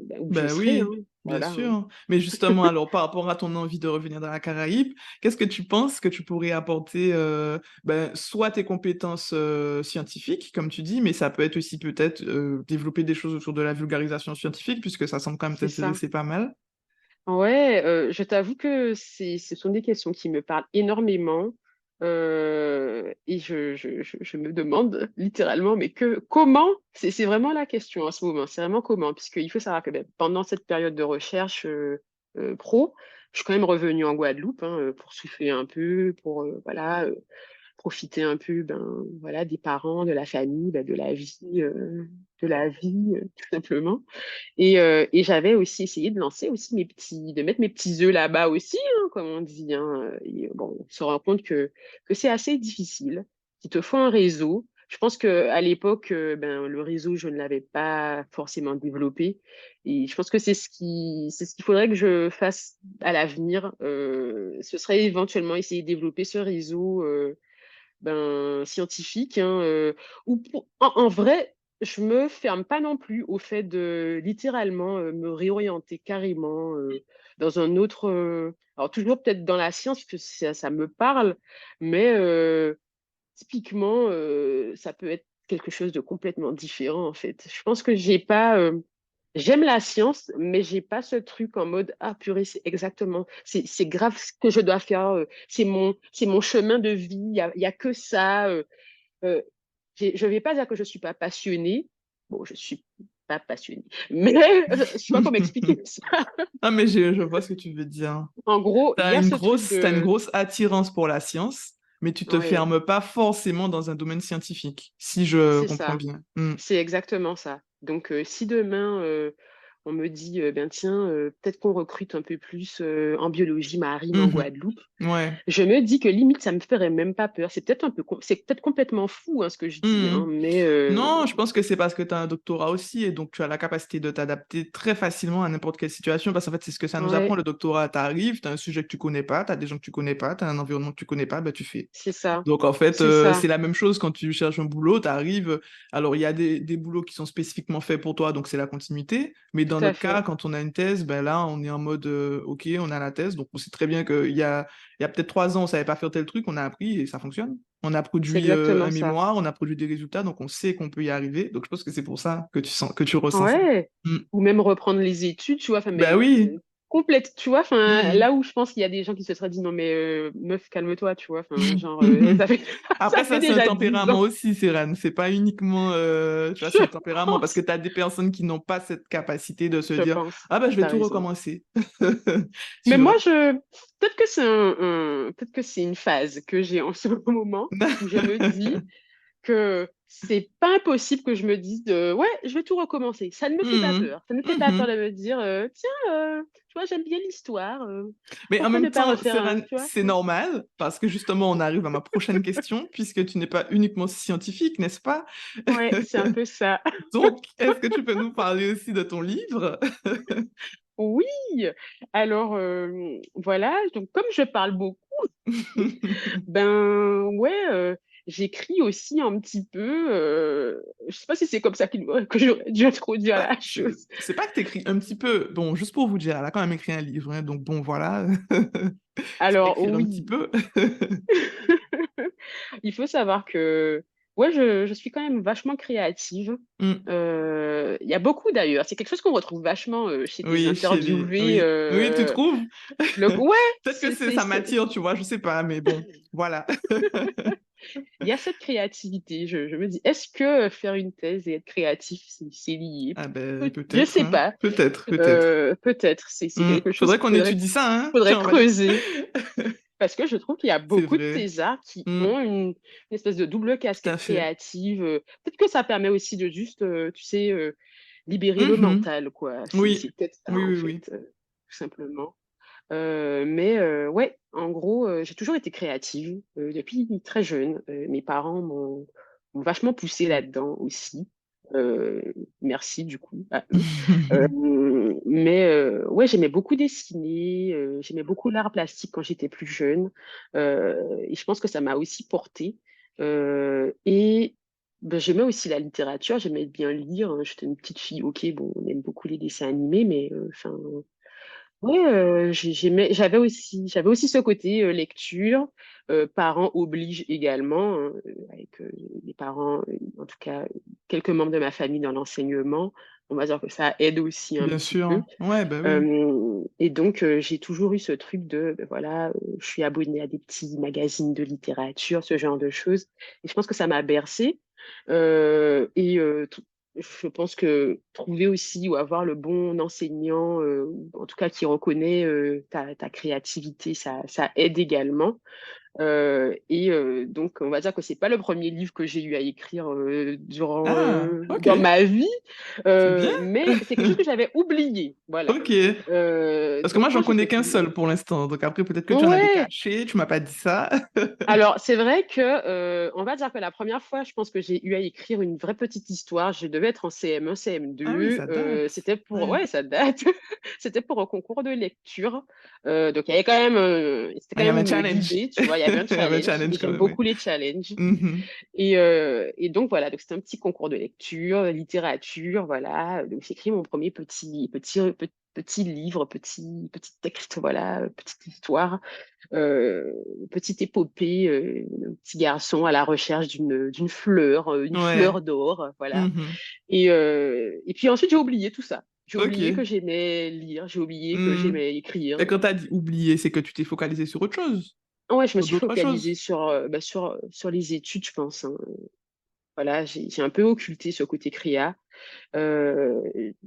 ben, où je Ben serai, hein. oui, bien Voilà, hein. sûr. Mais justement, alors par rapport à ton envie de revenir dans la Caraïbe, qu'est-ce que tu penses que tu pourrais apporter, ben, soit tes compétences scientifiques, comme tu dis, mais ça peut être aussi peut-être développer des choses autour de la vulgarisation scientifique, puisque ça semble quand même C'est ça. t'intéresser pas mal. Ouais, je t'avoue que ce sont des questions qui me parlent énormément. Et je me demande littéralement, mais comment? C'est vraiment la question en ce moment. C'est vraiment comment? Puisqu'il faut savoir que ben, pendant cette période de recherche pro, je suis quand même revenue en Guadeloupe, hein, pour souffler un peu, pour voilà, profiter un peu, ben, voilà, des parents, de la famille, ben, de la vie, tout simplement. Et j'avais aussi essayé de lancer aussi de mettre mes petits œufs là-bas aussi, hein, comme on dit, hein. Et bon, on se rend compte que c'est assez difficile, qu'il te faut un réseau. Je pense qu'à l'époque, ben, le réseau, je ne l'avais pas forcément développé. Et je pense que c'est ce qu'il faudrait que je fasse à l'avenir. Ce serait éventuellement essayer de développer ce réseau, ben, scientifique, hein, en vrai, je me ferme pas non plus au fait de littéralement me réorienter carrément dans un autre. Alors toujours peut-être dans la science, parce que ça me parle, mais typiquement, ça peut être quelque chose de complètement différent en fait. Je pense que j'ai pas. J'aime la science, mais j'ai pas ce truc en mode ah purée, c'est exactement, c'est grave ce que je dois faire, c'est mon chemin de vie, il y a que ça. Euh, je vais pas dire que je suis pas passionnée. Bon, je suis pas passionnée, mais je sais pas comment expliquer ça. Ah, mais je vois ce que tu veux dire. En gros, il y a ce truc T'as une de grosse attirance pour la science, mais tu te ouais, fermes pas forcément dans un domaine scientifique, si je c'est comprends ça. bien. Mm. C'est exactement ça. Donc, si demain, on me dit, ben tiens, peut-être qu'on recrute un peu plus en biologie marine en Mhm. Guadeloupe. Ouais. Je me dis que limite, ça me ferait même pas peur. C'est peut-être c'est peut-être complètement fou hein, ce que je dis, hein, Mhm. mais Non, je pense que c'est parce que tu as un doctorat aussi et donc tu as la capacité de t'adapter très facilement à n'importe quelle situation parce qu'en fait, c'est ce que ça nous apprend. ouais, Le doctorat, tu arrives, tu as un sujet que tu connais pas, tu as des gens que tu connais pas, tu as un environnement que tu connais pas, ben, tu fais. c'est ça, Donc en fait, c'est c'est ça, la même chose quand tu cherches un boulot, tu arrives. Alors il y a des boulots qui sont spécifiquement faits pour toi, donc c'est la continuité. Mais tout dans à notre cas, fait. quand on a une thèse, ben là, on est en mode OK, on a la thèse, donc on sait très bien qu'il y a peut-être 3 ans, on savait pas faire tel truc, on a appris et ça fonctionne. On a C'est produit un exactement ça. mémoire, on a produit des résultats, donc on sait qu'on peut y arriver. Donc je pense que c'est pour ça que tu sens, que tu ressens ça. Ouais, Mm. ou même reprendre les études, tu vois, enfin, Ben mais oui. complète, tu vois, enfin, Mm. là où je pense qu'il y a des gens qui se seraient dit, non, mais meuf, calme-toi, tu vois, enfin, genre, ça fait, ça Après, fait ça, c'est un déjà 10 tempérament ans. aussi, Serran. C'est pas uniquement, tu vois, c'est un Je tempérament parce que pense, tu as des personnes qui n'ont pas cette capacité de se je dire, pense, ah ben, je vais t'as tout raison. recommencer. Mais Tu moi, vois? peut-être que c'est peut-être que c'est une phase que j'ai en ce moment où je me dis, que c'est pas impossible que je me dise ouais, je vais tout recommencer. Ça ne me fait pas Mhm. peur. Ça ne me fait pas peur Mhm. de me dire tiens, tu vois, j'aime bien l'histoire. Mais en Pourquoi ne même pas temps, refaire Serran, un, tu vois? c'est normal parce que justement, on arrive à ma prochaine question puisque tu n'es pas uniquement scientifique, n'est-ce pas? Ouais, c'est un peu ça. Donc, est-ce que tu peux nous parler aussi de ton livre? Oui. Alors voilà. Donc comme je parle beaucoup, ben ouais, j'écris aussi un petit peu. Je sais pas si c'est comme ça que j'aurais dû introduire Bah, la chose. c'est pas que t'écris un petit peu. Bon, juste pour vous dire, elle a quand même écrit un livre, hein, donc bon, voilà. C'est Alors écrire un petit oui. peu. Il faut savoir que ouais, je suis quand même vachement créative. Mm. Il y a beaucoup d'ailleurs. C'est quelque chose qu'on retrouve vachement chez tes Oui, chez les... interviewés. Oui. Oui, tu trouves? Ouais, Peut-être que ça m'attire, tu vois, je sais pas, mais bon, voilà. il y a cette créativité. Je me dis, est-ce que faire une thèse et être créatif, c'est lié? Ah ben, Je peut-être, sais hein. pas. Peut-être, peut-être. Peut-être. C'est quelque chose Faudrait qu'il qu'on étudie ça, hein. faudrait Tiens, on va dire. creuser. Parce que je trouve qu'il y a C'est beaucoup de vrai. thésards qui Mm, ont une espèce de double tout à casquette fait. créative. Peut-être que ça permet aussi de juste, tu sais, libérer le Mhm. mental, quoi. C'est Oui, peut-être ça, oui, en oui, fait, oui. tout simplement. Mais ouais, en gros, j'ai toujours été créative depuis très jeune. Mes parents m'ont vachement poussée là-dedans aussi. Euh, Merci du coup à eux. Mais ouais, j'aimais beaucoup dessiner, j'aimais beaucoup l'art plastique quand j'étais plus jeune. Et je pense que ça m'a aussi portée. Et ben, j'aimais aussi la littérature, j'aimais bien lire, hein. J'étais une petite fille, ok, bon, on aime beaucoup les dessins animés, mais enfin, ouais, j'avais aussi ce côté lecture. Parents obligent également, hein, avec les parents, en tout cas quelques membres de ma famille dans l'enseignement. On va dire que ça aide aussi un Bien petit sûr. peu. Ouais, bah oui. Et donc j'ai toujours eu ce truc de, ben voilà, je suis abonnée à des petits magazines de littérature, ce genre de choses. Et je pense que ça m'a bercée. Et je pense que trouver aussi ou avoir le bon enseignant, ou en tout cas qui reconnaît ta créativité, ça aide également. Et donc, on va dire que c'est pas le premier livre que j'ai eu à écrire Ah, ok. dans ma vie, C'est bien. mais c'est quelque chose que j'avais oublié. Voilà. Ok. Parce que moi, Donc, j'en quand connais j'étais qu'un plus. seul pour l'instant. Donc après, peut-être que tu en as des Ouais, cachés, tu m'as pas dit ça. alors, c'est vrai que, on va dire que la première fois, je pense que j'ai eu à écrire une vraie petite histoire. Je devais être en CM1, Ah oui, CM2. ça date. C'était pour, Ouais. ouais, ça date. C'était pour un concours de lecture. Donc, il y avait quand même, c'était Ah, quand il y avait un même challenge. guidé, tu vois. Il y avait un Il y avait un challenge et challenge quand j'aime même, oui. beaucoup les challenges. Mhm. Et donc, voilà. Donc, c'était un petit concours de lecture, de littérature, voilà. Donc, j'ai écrit mon premier petit livre, petit texte, voilà, petite histoire euh, petite épopée, un petit garçon à la recherche d'une fleur, une Ouais. fleur d'or, voilà. Mhm. Et puis ensuite, j'ai oublié tout ça. J'ai oublié Ok. que j'aimais lire, j'ai oublié que Hmm. j'aimais écrire. Et quand t'as dit oublier, c'est que tu t'es focalisé sur autre chose, Ouais, je me sur suis d'autres focalisée choses. sur, sur les études, je pense, hein. Voilà, j'ai un peu occulté ce côté créa euh,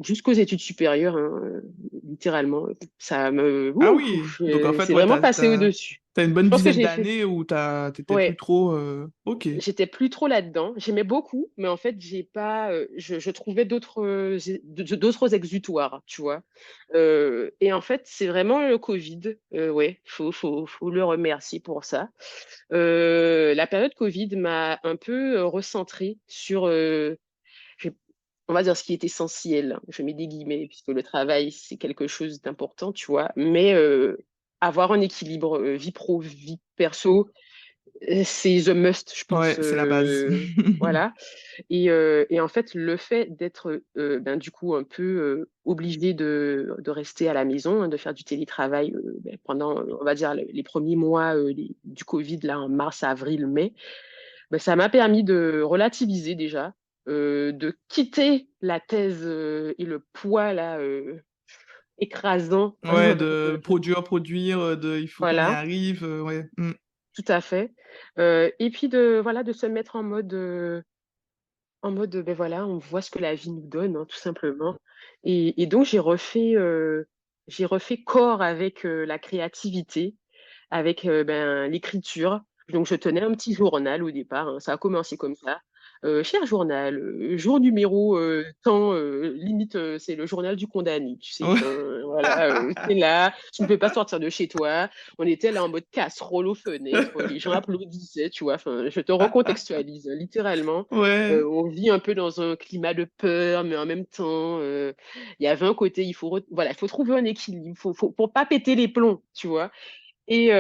jusqu'aux études supérieures, hein, littéralement. Ça me, Ah ouh, oui. Donc en fait, c'est ouais, vraiment passé au-dessus. T'as une Je bonne pense que dizaine j'ai fait, d'années où t'étais plus ouais, trop... Ok. j'étais plus trop là-dedans. J'aimais beaucoup, mais en fait, j'ai pas, je trouvais d'autres exutoires, tu vois. Et en fait, c'est vraiment le Covid. Ouais, faut le remercier pour ça. La période Covid m'a un peu recentrée sur, je- on va dire, ce qui est essentiel. Je mets des guillemets, puisque le travail, c'est quelque chose d'important, tu vois. Mais avoir un équilibre vie pro, vie perso, c'est the must, je pense. Ouais, c'est la base. Voilà. Et en fait, le fait d'être ben, du coup un peu obligé de rester à la maison, hein, de faire du télétravail ben, pendant, on va dire, les premiers mois du Covid, là, en mars, avril, mai, ben, ça m'a permis de relativiser déjà, de quitter la thèse et le poids là, écrasant. Ouais, de produire, il faut qu'on y Voilà, arrive, ouais. Mm. tout à fait. Et puis voilà, de se mettre en mode, ben voilà, on voit ce que la vie nous donne, hein, tout simplement. Et donc, j'ai refait corps avec la créativité, avec ben, l'écriture. Donc, je tenais un petit journal au départ, hein. Ça a commencé comme ça. Cher journal, jour numéro temps, limite, c'est le journal du condamné, tu sais. Ouais. Enfin, voilà, t'es là, tu ne peux pas sortir de chez toi. On était là en mode casserole aux fenêtres, les gens applaudissaient, tu vois. Enfin, je te recontextualise, hein, littéralement. Ouais. On vit un peu dans un climat de peur, mais en même temps, il y avait un côté, voilà, il faut trouver un équilibre, pour pas péter les plombs, tu vois. Et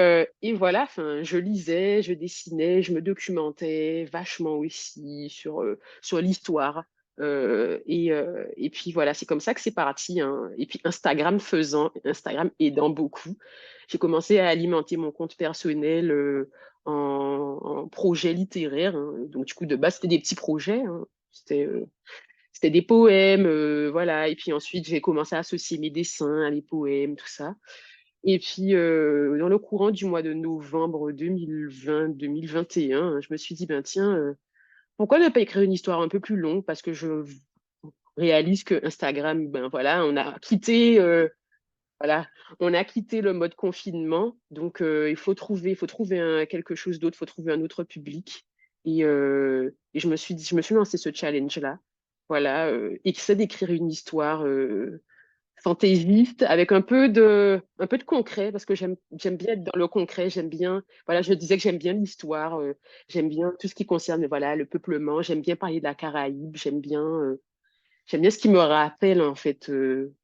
voilà, enfin, je lisais, je dessinais, je me documentais vachement aussi sur l'histoire. Et puis voilà, c'est comme ça que c'est parti, hein. Et puis Instagram aidant beaucoup, j'ai commencé à alimenter mon compte personnel en projet littéraire, hein. Donc du coup, de base, c'était des petits projets, hein. C'était des poèmes, voilà. Et puis ensuite, j'ai commencé à associer mes dessins à les poèmes, tout ça. Et puis, dans le courant du mois de novembre 2020-2021, je me suis dit, ben tiens, pourquoi ne pas écrire une histoire un peu plus longue? Parce que je réalise que Instagram, ben voilà, voilà, on a quitté le mode confinement, donc il faut trouver quelque chose d'autre, il faut trouver un autre public. Et je me suis dit, je me suis lancé ce challenge-là, voilà, et c'est d'écrire une histoire. Fantaisiste avec un peu de concret parce que j'aime bien être dans le concret, j'aime bien, voilà, je disais que j'aime bien l'histoire, j'aime bien tout ce qui concerne, voilà, le peuplement, j'aime bien parler de la Caraïbe, j'aime bien ce qui me rappelle en fait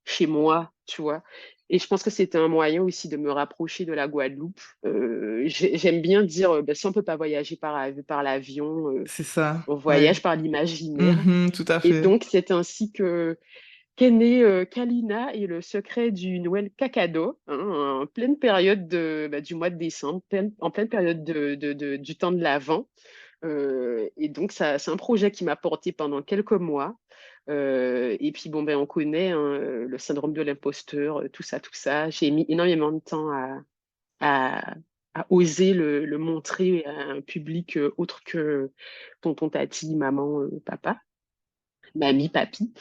chez moi, tu vois. Et je pense que c'était un moyen aussi de me rapprocher de la Guadeloupe. J'aime bien dire ben, si on peut pas voyager par l'avion, C'est ça, on ouais. voyage par l'imaginaire. Mhm, tout à Et fait. donc c'est ainsi qu'est né Kalina et le secret du Noël Cacado, hein, en pleine période du mois de décembre, en pleine période du temps de l'Avent. Et donc, ça, c'est un projet qui m'a porté pendant quelques mois. Et puis, bon, ben, on connaît hein, le syndrome de l'imposteur, tout ça, tout ça. J'ai mis énormément de temps à, à oser le montrer à un public autre que tonton, tati, maman, papa, mamie, papi.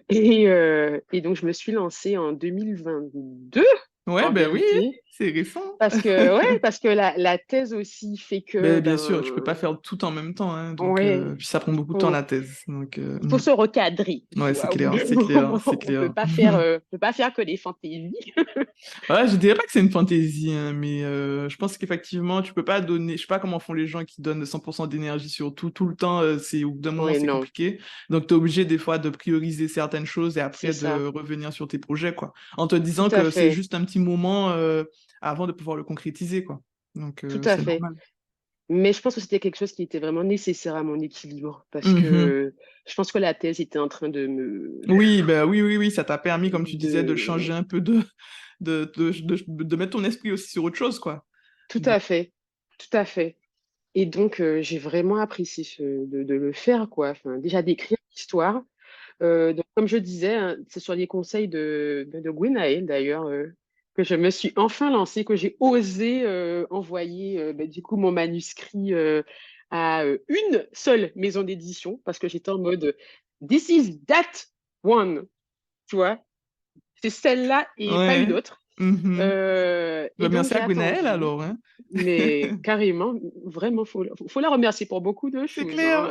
Et donc, je me suis lancée en 2022, Ouais, en ben oui, vérité, c'est récent. parce que la thèse aussi fait que, Ben, bien sûr, tu peux pas ben, faire tout en même temps, hein, donc ouais, puis ça prend beaucoup de temps la faut, thèse. Donc, il faut se recadrer, tu ouais, c'est vois. Au bout clair, d'un c'est clair, c'est moment, on peut clair. pas faire, on peut pas faire que des fantaisies. Ouais, je dirais pas que c'est une fantaisie, hein, mais je pense qu'effectivement, tu peux pas donner, je sais pas comment font les gens qui donnent 100% d'énergie sur tout le temps, au bout d'un moment, Ouais, c'est non, compliqué. Donc, tu es obligé des fois de prioriser certaines choses et c'est après ça, de revenir sur tes projets, quoi. En te tout disant à que c'est fait, juste un petit moment avant de pouvoir le concrétiser, quoi. Donc, tout à c'est fait. normal. Mais je pense que c'était quelque chose qui était vraiment nécessaire à mon équilibre parce Mhm. que je pense que la thèse était en train de me, Oui, ben oui, oui, oui, ça t'a permis, comme tu disais, de changer de, un peu de mettre ton esprit aussi sur autre chose, quoi. tout Donc, à fait, tout à fait. Et donc, j'ai vraiment apprécié de le faire, quoi. Enfin, déjà d'écrire l'histoire. Donc, comme je disais, hein, c'est sur les conseils de Gwenaël, d'ailleurs, que je me suis enfin lancée, que j'ai osé envoyer du coup mon manuscrit à une seule maison d'édition, parce que j'étais en mode This is that one, tu vois. C'est celle-là et pas une ouais. autre. Mhm. Et Bah, donc, merci j'ai à Gwenaël attendu, alors, hein. mais carrément, vraiment, faut la remercier pour beaucoup de C'est choses, clair.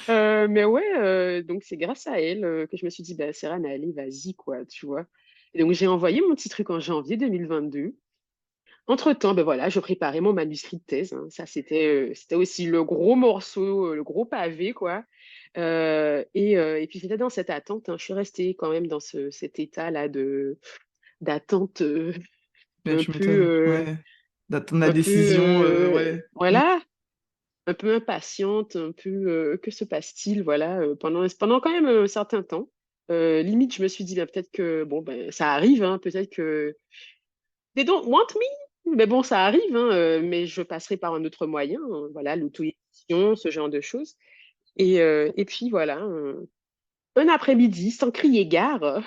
hein. Mais ouais, donc c'est grâce à elle que je me suis dit, bah, Serran, allez, vas-y, quoi, tu vois. Et donc, j'ai envoyé mon petit truc en janvier 2022. Entre-temps, ben voilà, je préparais mon manuscrit de thèse, hein. Ça, c'était aussi le gros morceau, le gros pavé, quoi. Et puis, j'étais dans cette attente, hein. Je suis restée quand même dans cet état-là d'attente Ben, un tu peu, m'étonnes. Ouais. D'attendre la un peu, décision, ouais. Mm. voilà, un peu impatiente, un peu, que se passe-t-il, voilà, pendant quand même un certain temps. Limite, je me suis dit, ben, peut-être que, bon, ben, ça arrive, hein, peut-être que they don't want me. Mais bon, ça arrive, hein, mais je passerai par un autre moyen, hein, voilà, l'auto-édition, ce genre de choses. Et puis voilà, un après-midi, sans crier gare,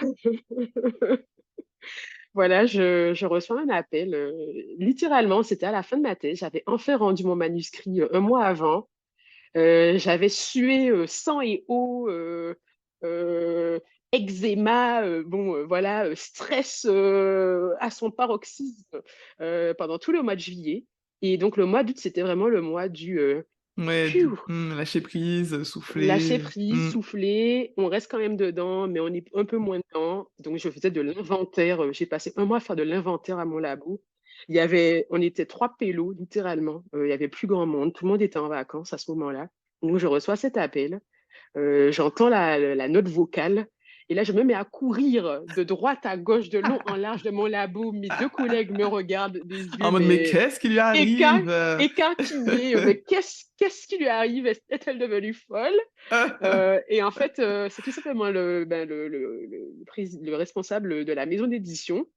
voilà, je reçois un appel. Littéralement, c'était à la fin de ma thèse. J'avais enfin rendu mon manuscrit un mois avant. J'avais sué sang et eau, euh, eczéma, bon, voilà, stress à son paroxysme pendant tout le mois de juillet. Et donc, le mois d'août, c'était vraiment le mois du Ouais, pfiou, lâcher prise, lâcher souffler. prise, Mm. souffler. On reste quand même dedans, mais on est un peu moins dedans. Donc, je faisais de l'inventaire. J'ai passé un mois à faire de l'inventaire à mon labo. On était trois pélos, littéralement. Il y avait plus grand monde. Tout le monde était en vacances à ce moment-là. Donc, je reçois cet appel. J'entends la note vocale. Et là, je me mets à courir de droite à gauche, de long en large de mon labo. Mes deux collègues me regardent des En yeux, mode, mais mais qu'est-ce qui lui écar- arrive? écarquillés. Mais qu'est-ce qui lui arrive? Est-elle devenue folle? Et en fait, c'est tout simplement le responsable de la maison d'édition,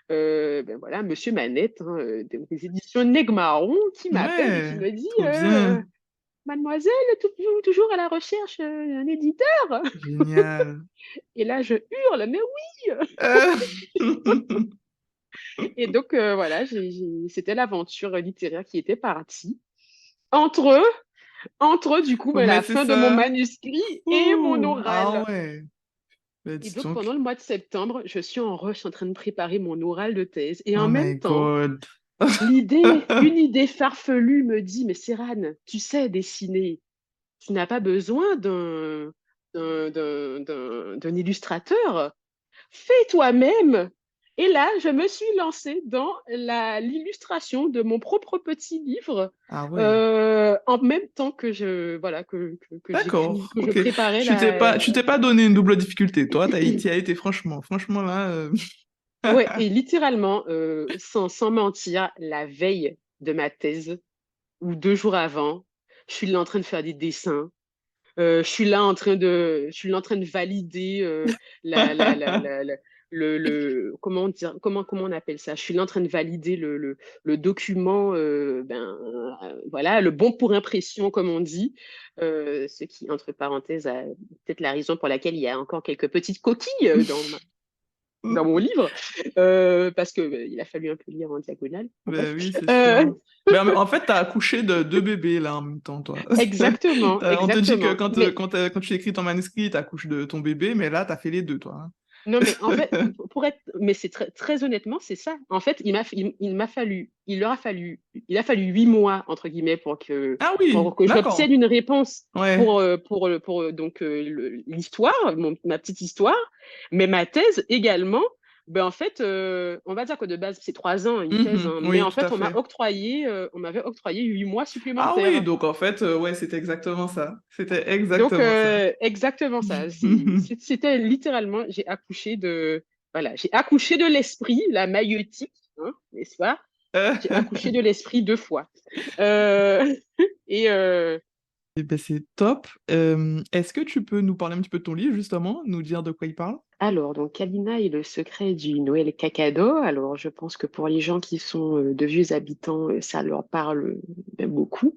ben voilà, Monsieur Manette, hein, des éditions Negmaron, qui m'appelle et qui Ouais, me dit trop bien. Mademoiselle, toujours à la recherche d'un éditeur. Génial. Et là, je hurle, mais oui! Euh, Et donc, voilà, c'était l'aventure littéraire qui était partie. Entre, du coup, Oh, ben, mais la c'est fin de mon ça. manuscrit et mon Ouh, ah oral. ouais. Bah, Et dis donc, donc. pendant le mois de septembre, je suis en rush en train de préparer mon oral de thèse. Et en Oh même my temps, God. une idée farfelue me dit, mais Cyrane, tu sais dessiner. Tu n'as pas besoin d'un illustrateur. Fais toi-même. Et là, je me suis lancée dans l'illustration de mon propre petit livre Ah ouais. en même temps voilà, D'accord, que je ok. préparais Tu t'es pas donné une double difficulté. Toi, t'y as été franchement. Franchement, là. Ouais, et littéralement, sans mentir, la veille de ma thèse, ou 2 jours avant, je suis là en train de faire des dessins. Je suis là en train de valider la, la, la, la, la- comment dire, comment on appelle ça? Je suis là en train de valider le document, voilà, le bon pour impression, comme on dit. Ce qui, entre parenthèses, a peut-être la raison pour laquelle il y a encore quelques petites coquilles dans mon livre, parce que il a fallu un peu lire en diagonale. Bon, bref. Ben oui, c'est Euh, sûr. Ben, en fait, t'as accouché de deux bébés là en même temps, toi. exactement, On te dit que exactement. Mais quand tu écris ton manuscrit, t'accouches de ton bébé, mais là, t'as fait les deux, toi, non, mais en fait, hein. mais c'est très honnêtement, c'est ça. En fait, il a fallu 8 mois entre guillemets Ah oui, pour que j'obtienne d'accord. une réponse Ouais. donc l'histoire, ma petite histoire, mais ma thèse également. Ben en fait, on va dire que de base c'est 3 ans une thèse, Mhm, hein, mais oui, en tout à fait fait. on m'avait octroyé 8 mois Ah oui, supplémentaires. donc en fait, ouais, c'était exactement ça. C'était Donc, exactement ça. exactement ça. C'était littéralement, j'ai accouché de l'esprit, la maïeutique, hein, n'est-ce pas? J'ai accouché de l'esprit 2 fois. Euh, et Eh ben, c'est top. Est-ce que tu peux nous parler un petit peu de ton livre, justement, nous dire de quoi il parle? alors, donc, Kalina et le secret du Noël Cacado. Alors, je pense que pour les gens qui sont de vieux habitants, ça leur parle beaucoup.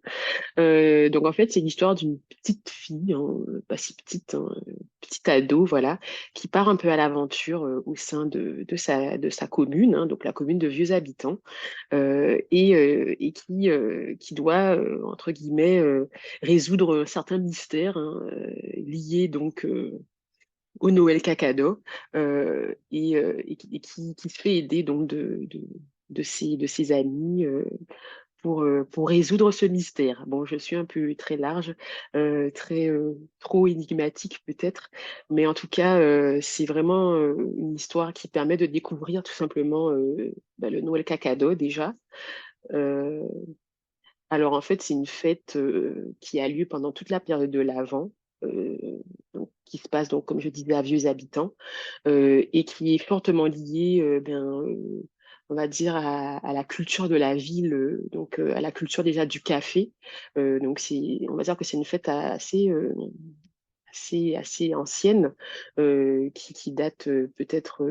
Donc en fait, c'est l'histoire d'une petite fille, hein, pas si petite, hein, petite ado, voilà, qui part un peu à l'aventure au sein de sa commune, hein, donc la commune de vieux habitants, et qui doit, entre guillemets, résoudre certains mystères hein, liés donc au Noël Cacado, et qui se fait aider donc de ses amis, pour résoudre ce mystère. Bon, je suis un peu très large, trop énigmatique peut-être, mais en tout cas, c'est vraiment une histoire qui permet de découvrir tout simplement le Noël Cacado déjà. Euh, alors en fait, c'est une fête qui a lieu pendant toute la période de l'Avent, euh, donc, qui se passe donc, comme je disais, à Vieux Habitants, et qui est fortement liée, on va dire, à la culture de la ville, donc à la culture déjà du café. Donc on va dire que c'est une fête assez ancienne, qui date peut-être,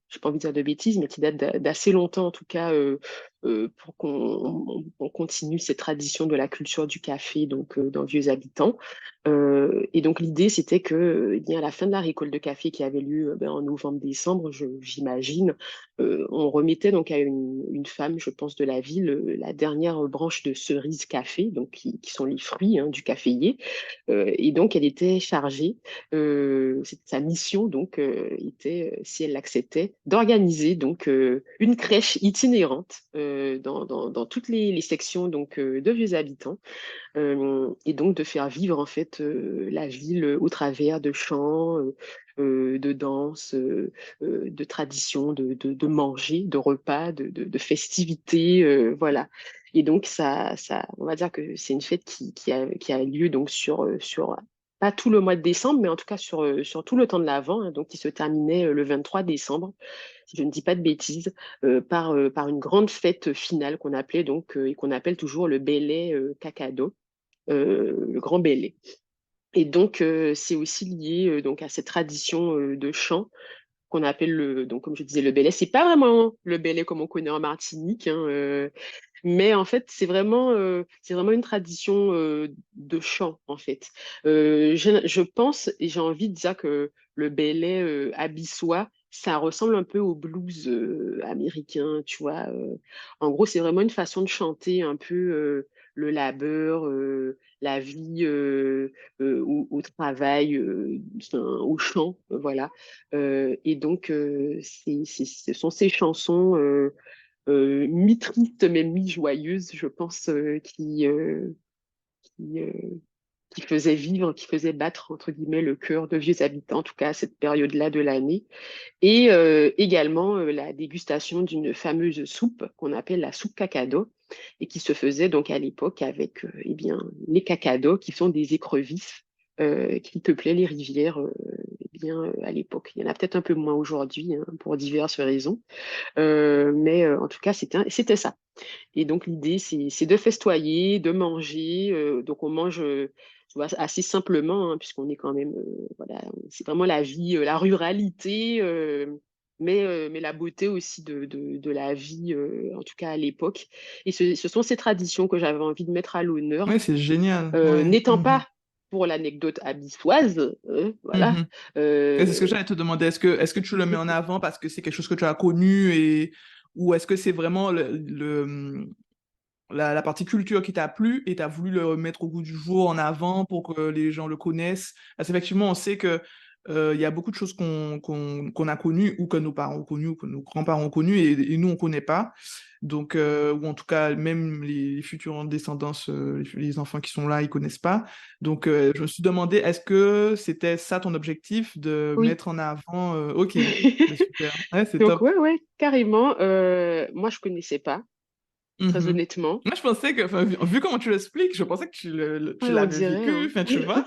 j'ai pas envie de dire de bêtises, mais qui date d'assez longtemps en tout cas, pour qu'on continue cette tradition de la culture du café donc dans Vieux Habitants. Et donc l'idée c'était que eh bien à la fin de la récolte de café qui avait lieu en novembre-décembre, j'imagine, on remettait donc à une femme, je pense, de la ville, la dernière branche de cerise café, donc qui sont les fruits hein, du caféier. Et donc, elle était chargée, sa mission donc était, si elle l'acceptait, d'organiser donc une crèche itinérante dans toutes les sections donc de Vieux Habitants, et donc de faire vivre en fait la ville au travers de chants, de danses, de traditions, de manger, de repas, de festivités, voilà. Et donc on va dire que c'est une fête qui a lieu donc sur pas tout le mois de décembre, mais en tout cas sur tout le temps de l'Avent, hein, donc qui se terminait le 23 décembre, si je ne dis pas de bêtises, par une grande fête finale qu'on appelait donc et qu'on appelle toujours le Bélé Cacado, le Grand Bélé. Et donc, c'est aussi lié donc à cette tradition de chant qu'on appelle donc comme je disais, le Bélé. C'est pas vraiment le Bélé comme on connaît en Martinique, hein, mais en fait, c'est vraiment une tradition de chant, en fait. Je pense, et j'ai envie de dire que le Bélé abyssois, ça ressemble un peu au blues américain, tu vois. En gros, c'est vraiment une façon de chanter un peu le labeur, la vie au travail, enfin, au chant, voilà. Et donc, ce sont ces chansons mi-triste mais mi-joyeuse, je pense, qui, euh, qui faisait vivre, qui faisait battre, entre guillemets, le cœur de Vieux Habitants, en tout cas à cette période-là de l'année. Et également la dégustation d'une fameuse soupe qu'on appelle la soupe cacado, et qui se faisait donc à l'époque avec eh bien, les cacados, qui sont des écrevisses qui peuplaient les rivières eh bien, à l'époque. Il y en a peut-être un peu moins aujourd'hui, hein, pour diverses raisons. Mais en tout cas, c'était ça. Et donc, l'idée, c'est de festoyer, de manger. Donc, on mange tu vois, assez simplement, hein, puisqu'on est quand même, voilà, c'est vraiment la vie, la ruralité, mais la beauté aussi de la vie, en tout cas à l'époque. Et ce sont ces traditions que j'avais envie de mettre à l'honneur, Ouais, c'est génial. Ouais. n'étant Mhm. pas pour l'anecdote abyssoise, voilà. Mhm. Et c'est ce que euh, j'allais te demander. Est-ce que tu le mets en avant parce que c'est quelque chose que tu as connu ou est-ce que c'est vraiment la partie culture qui t'a plu et tu as voulu le mettre au goût du jour en avant pour que les gens le connaissent? Parce qu'effectivement, on sait que il y a beaucoup de choses qu'on a connues ou que nos parents ont connues ou que nos grands-parents ont connues et nous, on ne connaît pas. Donc, ou en tout cas, même les futurs descendants, les enfants qui sont là, ils connaissent pas. Donc, je me suis demandé, est-ce que c'était ça ton objectif de oui. mettre en avant Ok, mais super. Ouais, c'est Donc, top. ouais, ouais, carrément. Moi, je connaissais pas, très Mhm. honnêtement. Moi, je pensais que, enfin, vu comment tu l'expliques, je pensais que tu Ouais, on l'avais dirait, vécu, hein. enfin, tu vois.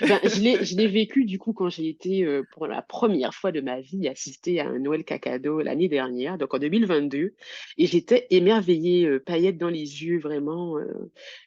Ben, je l'ai vécu du coup quand j'ai été pour la première fois de ma vie assister à un Noël Cacado l'année dernière, donc en 2022, et j'étais émerveillée, paillettes dans les yeux, vraiment,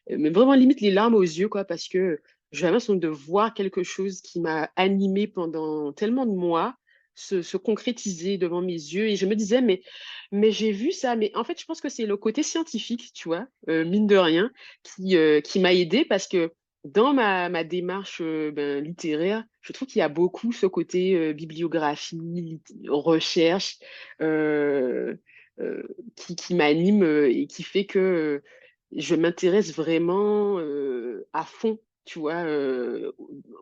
mais vraiment limite les larmes aux yeux, quoi, parce que j'avais l'impression de voir quelque chose qui m'a animée pendant tellement de mois se concrétiser devant mes yeux, et je me disais, mais j'ai vu ça, mais en fait, je pense que c'est le côté scientifique, tu vois, mine de rien, qui m'a aidée parce que dans ma démarche littéraire, je trouve qu'il y a beaucoup ce côté bibliographie, recherche euh, euh, qui m'anime et qui fait que je m'intéresse vraiment à fond tu vois,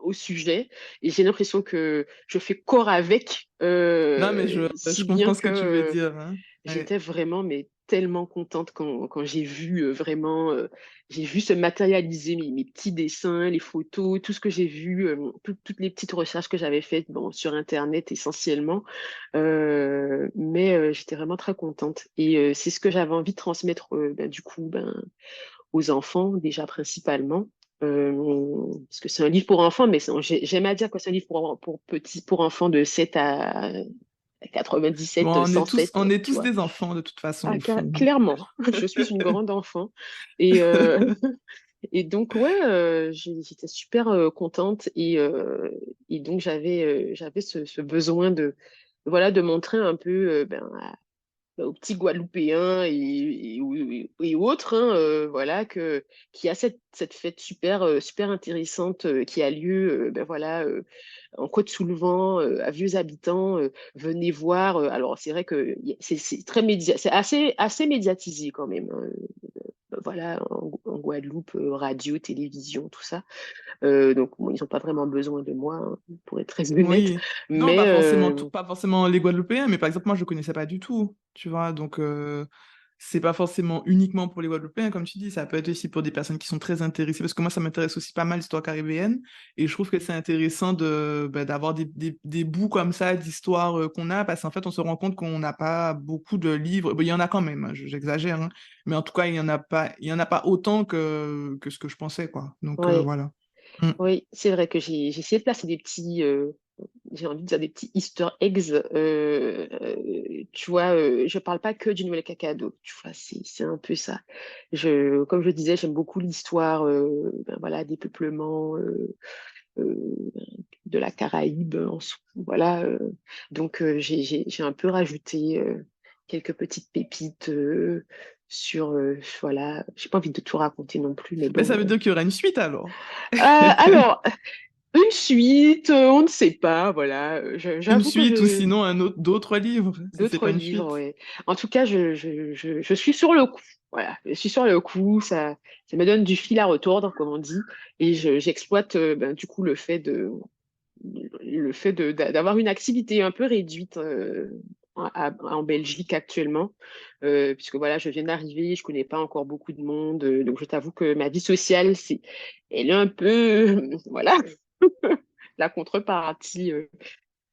au sujet. Et j'ai l'impression que je fais corps avec, Non, mais je si bien comprends ce que que tu veux dire, hein. Ouais. j'étais vraiment mais tellement contente quand j'ai vu vraiment, j'ai vu se matérialiser mes petits dessins, les photos, tout ce que j'ai vu, toutes les petites recherches que j'avais faites, bon, sur Internet essentiellement. Mais j'étais vraiment très contente. Et c'est ce que j'avais envie de transmettre, du coup, aux enfants, déjà principalement. Parce que c'est un livre pour enfants, mais j'aime à dire que c'est un livre pour enfants de 7 à Bon, 97, on 107, est tu tous vois. des enfants de toute façon, Ah, au fond. clairement, je suis une grande enfant. Et, et donc, ouais, j'étais super contente. Et donc, j'avais ce besoin voilà, de montrer un peu aux petits Guadeloupéens et autres, hein, voilà, qu'il y a cette fête super, super intéressante qui a lieu, voilà, en Côte-sous-le-Vent, à Vieux Habitants. Venez voir. Alors, c'est vrai que c'est très c'est assez médiatisé quand même, hein. Voilà, en Guadeloupe, radio, télévision, tout ça. Donc, bon, ils n'ont pas vraiment besoin de moi, hein, pour être très honnête. Oui. Non, Mais pas forcément les Guadeloupéens, mais par exemple, moi, je connaissais pas du tout, tu vois. Donc, c'est pas forcément uniquement pour les Guadeloupéens, comme tu dis, ça peut être aussi pour des personnes qui sont très intéressées, parce que moi, ça m'intéresse aussi pas mal l'histoire caribéenne, et je trouve que c'est intéressant d'avoir des bouts comme ça d'histoire qu'on a, parce qu'en fait, on se rend compte qu'on n'a pas beaucoup de livres. Bon, il y en a quand même, hein, j'exagère, hein, mais en tout cas, il y en a pas autant que ce que je pensais, quoi. Donc, ouais. voilà. Mm. Oui, c'est vrai que j'ai essayé de placer des petits, j'ai envie de dire des petits Easter eggs. Tu vois, je parle pas que du Noël Cacado. Tu vois, c'est un peu ça. Comme je disais, j'aime beaucoup l'histoire, voilà, des peuplements, euh, de la Caraïbe, voilà. Donc, j'ai un peu rajouté quelques petites pépites sur, voilà. J'ai pas envie de tout raconter non plus, mais Mais bon. ça veut dire qu'il y aura une suite alors. Alors, une suite, on ne sait pas, voilà. Une J'avoue que suite ou sinon d'autres livres, si c'est d'autres pas une livres, suite. ouais. En tout cas, je suis sur le coup. Voilà, je suis sur le coup, ça me donne du fil à retordre, comme on dit, et j'exploite du coup d'avoir une activité un peu réduite en Belgique actuellement, puisque voilà, je viens d'arriver, je connais pas encore beaucoup de monde, donc je t'avoue que ma vie sociale, elle est un peu, voilà, la contrepartie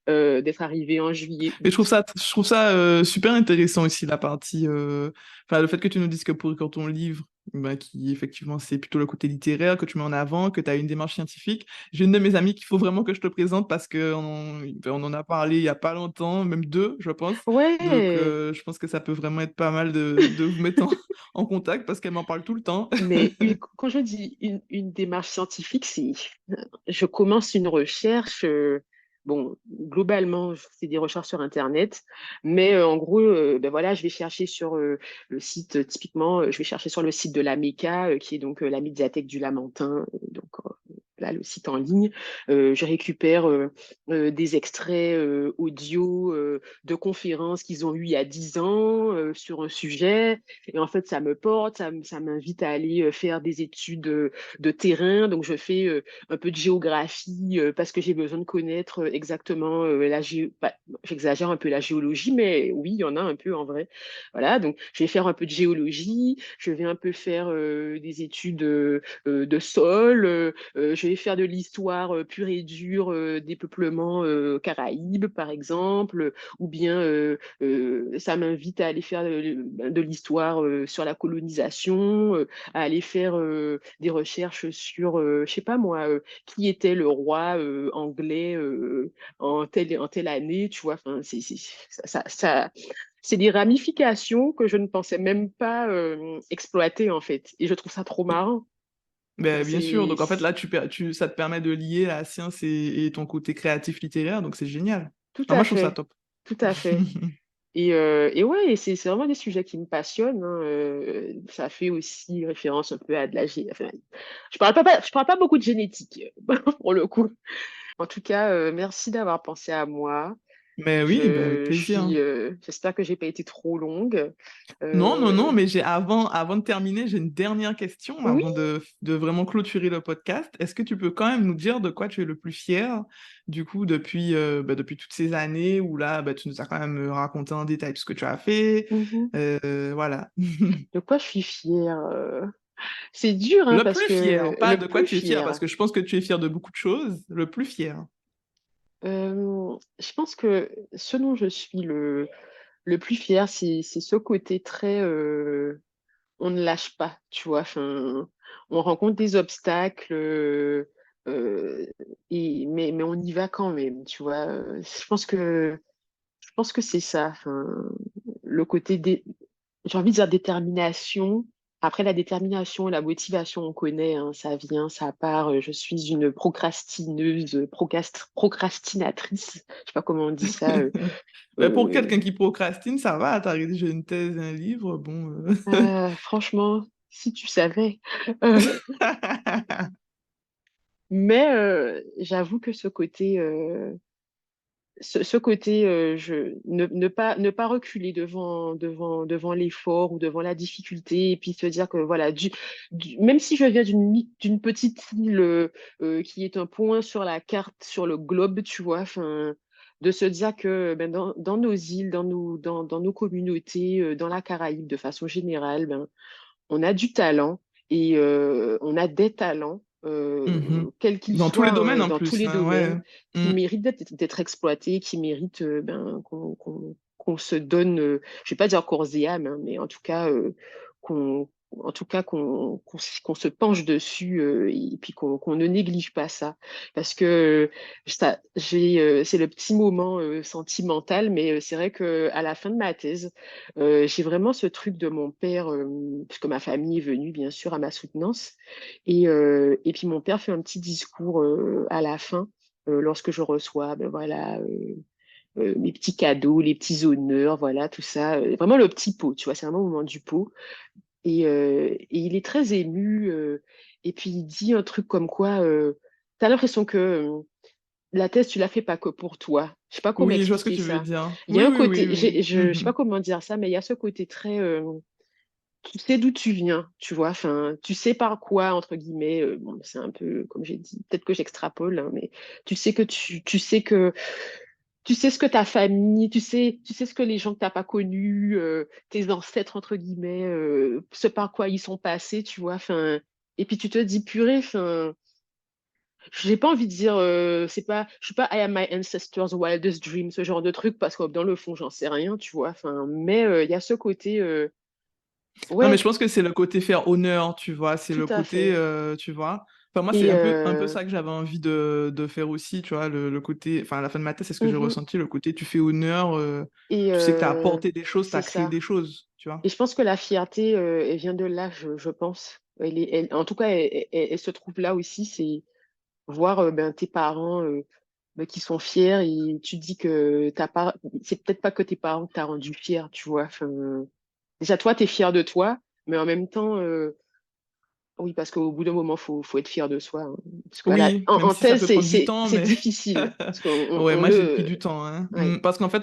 d'être arrivée en juillet, Mais août. je trouve ça super intéressant aussi la partie, enfin le fait que tu nous dises que pour quand ton livre, bah, qui effectivement c'est plutôt le côté littéraire que tu mets en avant, que tu as une démarche scientifique. J'ai une de mes amies qu'il faut vraiment que je te présente parce que on en a parlé il y a pas longtemps, même deux, je pense. Donc Ouais, je pense que ça peut vraiment être pas mal de vous mettre en contact parce qu'elle m'en parle tout le temps. mais quand je dis une démarche scientifique, je commence une recherche. Bon, globalement, c'est des recherches sur Internet, mais en gros, voilà, je vais chercher sur le site, typiquement, je vais chercher sur le site de la MECA, qui est donc la médiathèque du Lamentin, donc là, le site en ligne. Je récupère des extraits audio de conférences qu'ils ont eues il y a 10 ans sur un sujet. Et en fait, ça me porte, ça m'invite à aller faire des études de terrain. Donc, je fais un peu de géographie parce que j'ai besoin de connaître exactement j'exagère un peu la géologie, mais oui, il y en a un peu en vrai. Voilà, donc je vais faire un peu de géologie, je vais un peu faire des études de sol, je vais faire de l'histoire pure et dure des peuplements caraïbes, par exemple, ou bien ça m'invite à aller faire de l'histoire sur la colonisation, à aller faire des recherches sur, je sais pas moi, qui était le roi anglais en telle année, tu vois. Enfin, c'est des ramifications que je ne pensais même pas exploiter en fait. Et je trouve ça trop marrant. Ben, bien sûr, C'est donc en fait là, ça te permet de lier la science et ton côté créatif littéraire, donc c'est génial. tout Enfin, moi, à je trouve ça fait, top. tout à fait. Et ouais, et c'est vraiment des sujets qui me passionnent, hein. Ça fait aussi référence un peu à de la enfin, je parle pas beaucoup de génétique pour le coup. En tout cas, merci d'avoir pensé à moi. Mais oui, bah, avec plaisir. J'espère que j'ai pas été trop longue. Non, non, non, Euh, mais avant de terminer, j'ai une dernière question Oui. avant de vraiment clôturer le podcast. Est-ce que tu peux quand même nous dire de quoi tu es le plus fier, du coup, depuis toutes ces années où là, bah, tu nous as quand même raconté en détail tout ce que tu as fait. Mhm. Voilà. De quoi je suis fière? C'est dur, hein, Le parce plus fier, que pas le de quoi plus tu es fier, parce fier. que je pense que tu es fier de beaucoup de choses. Le plus fier. Je pense que ce dont je suis le plus fier, c'est ce côté très on ne lâche pas, tu vois. Enfin, on rencontre des obstacles, euh, mais on y va quand même, tu vois. Je pense que c'est ça. Enfin, le côté j'ai envie de dire détermination. Après, la détermination et la motivation, on connaît, hein, ça vient, ça part. Je suis une procrastineuse, procrastinatrice. Je sais pas comment on dit ça. Mais pour Euh, quelqu'un qui procrastine, ça va. T'as rédigé une thèse, un livre, bon. franchement, si tu savais. Euh, mais j'avoue que ne pas reculer devant l'effort ou devant la difficulté, et puis se dire que voilà, même si je viens d'une petite île qui est un point sur la carte, sur le globe, tu vois, enfin, de se dire que ben, dans nos îles, dans nos communautés, dans la Caraïbe de façon générale, ben, on a du talent et on a des talents, Mhm. quels qu'ils Dans tous soient, les domaines hein, en dans tous plus, les hein, ouais. domaines, qui Mm. méritent d'être exploités, qui méritent ben, qu'on se donne, je vais pas dire corps et âme, hein, mais en tout cas, qu'on, qu'on se penche dessus et puis qu'on ne néglige pas ça. Parce que c'est le petit moment sentimental, mais c'est vrai qu'à la fin de ma thèse, j'ai vraiment ce truc de mon père, puisque ma famille est venue bien sûr à ma soutenance, et puis mon père fait un petit discours à la fin, lorsque je reçois, ben voilà, mes petits cadeaux, les petits honneurs, voilà, tout ça, vraiment le petit pot, tu vois, c'est vraiment au moment du pot, et il est très ému, et puis il dit un truc comme quoi, t'as l'impression que la thèse, tu la fais pas que pour toi. Je sais pas comment Oui, je vois ce que expliquer tu veux ça. dire. Il y Oui, a un oui, oui, côté, oui. je sais pas Mhm. comment dire ça, mais il y a ce côté très, tu sais d'où tu viens, tu vois. Enfin, tu sais par quoi, entre guillemets. Bon, c'est un peu, comme j'ai dit, peut-être que j'extrapole, hein, mais tu sais ce que ta famille, tu sais ce que les gens que t'as pas connus, tes ancêtres, entre guillemets, ce par quoi ils sont passés, tu vois. Enfin, et puis tu te dis, purée, enfin. J'ai pas envie de dire, je suis pas I am my ancestors' wildest dream, ce genre de truc, parce que dans le fond, j'en sais rien, tu vois. Enfin, mais il y a ce côté, Non, mais ouais, je pense que c'est le côté faire honneur, tu vois. C'est tout le à côté, fait. tu vois. Enfin, moi, c'est Et un peu ça que j'avais envie de faire aussi, tu vois. Le côté, enfin, à la fin de ma thèse, c'est ce que j'ai mhm. ressenti, le côté, tu fais honneur, Et tu sais que tu as apporté des choses, tu c'est as créé ça. des choses, tu vois. Et je pense que la fierté, elle vient de là, je pense. En tout cas, elle se trouve là aussi. C'est voir ben, tes parents ben, qui sont fiers, et tu te dis que t'as pas, c'est peut-être pas que tes parents que t'as rendu fier, tu vois. Enfin, déjà, toi, tu es fier de toi, mais en même temps, oui, parce qu'au bout d'un moment, faut être fier de soi, hein. Parce que voilà, Oui, en même si ça thèse, peut c'est prendre du c'est- temps, c'est mais difficile. Parce qu'on ouais, on moi j'ai pris le. du temps, hein. Ouais. Parce qu'en fait,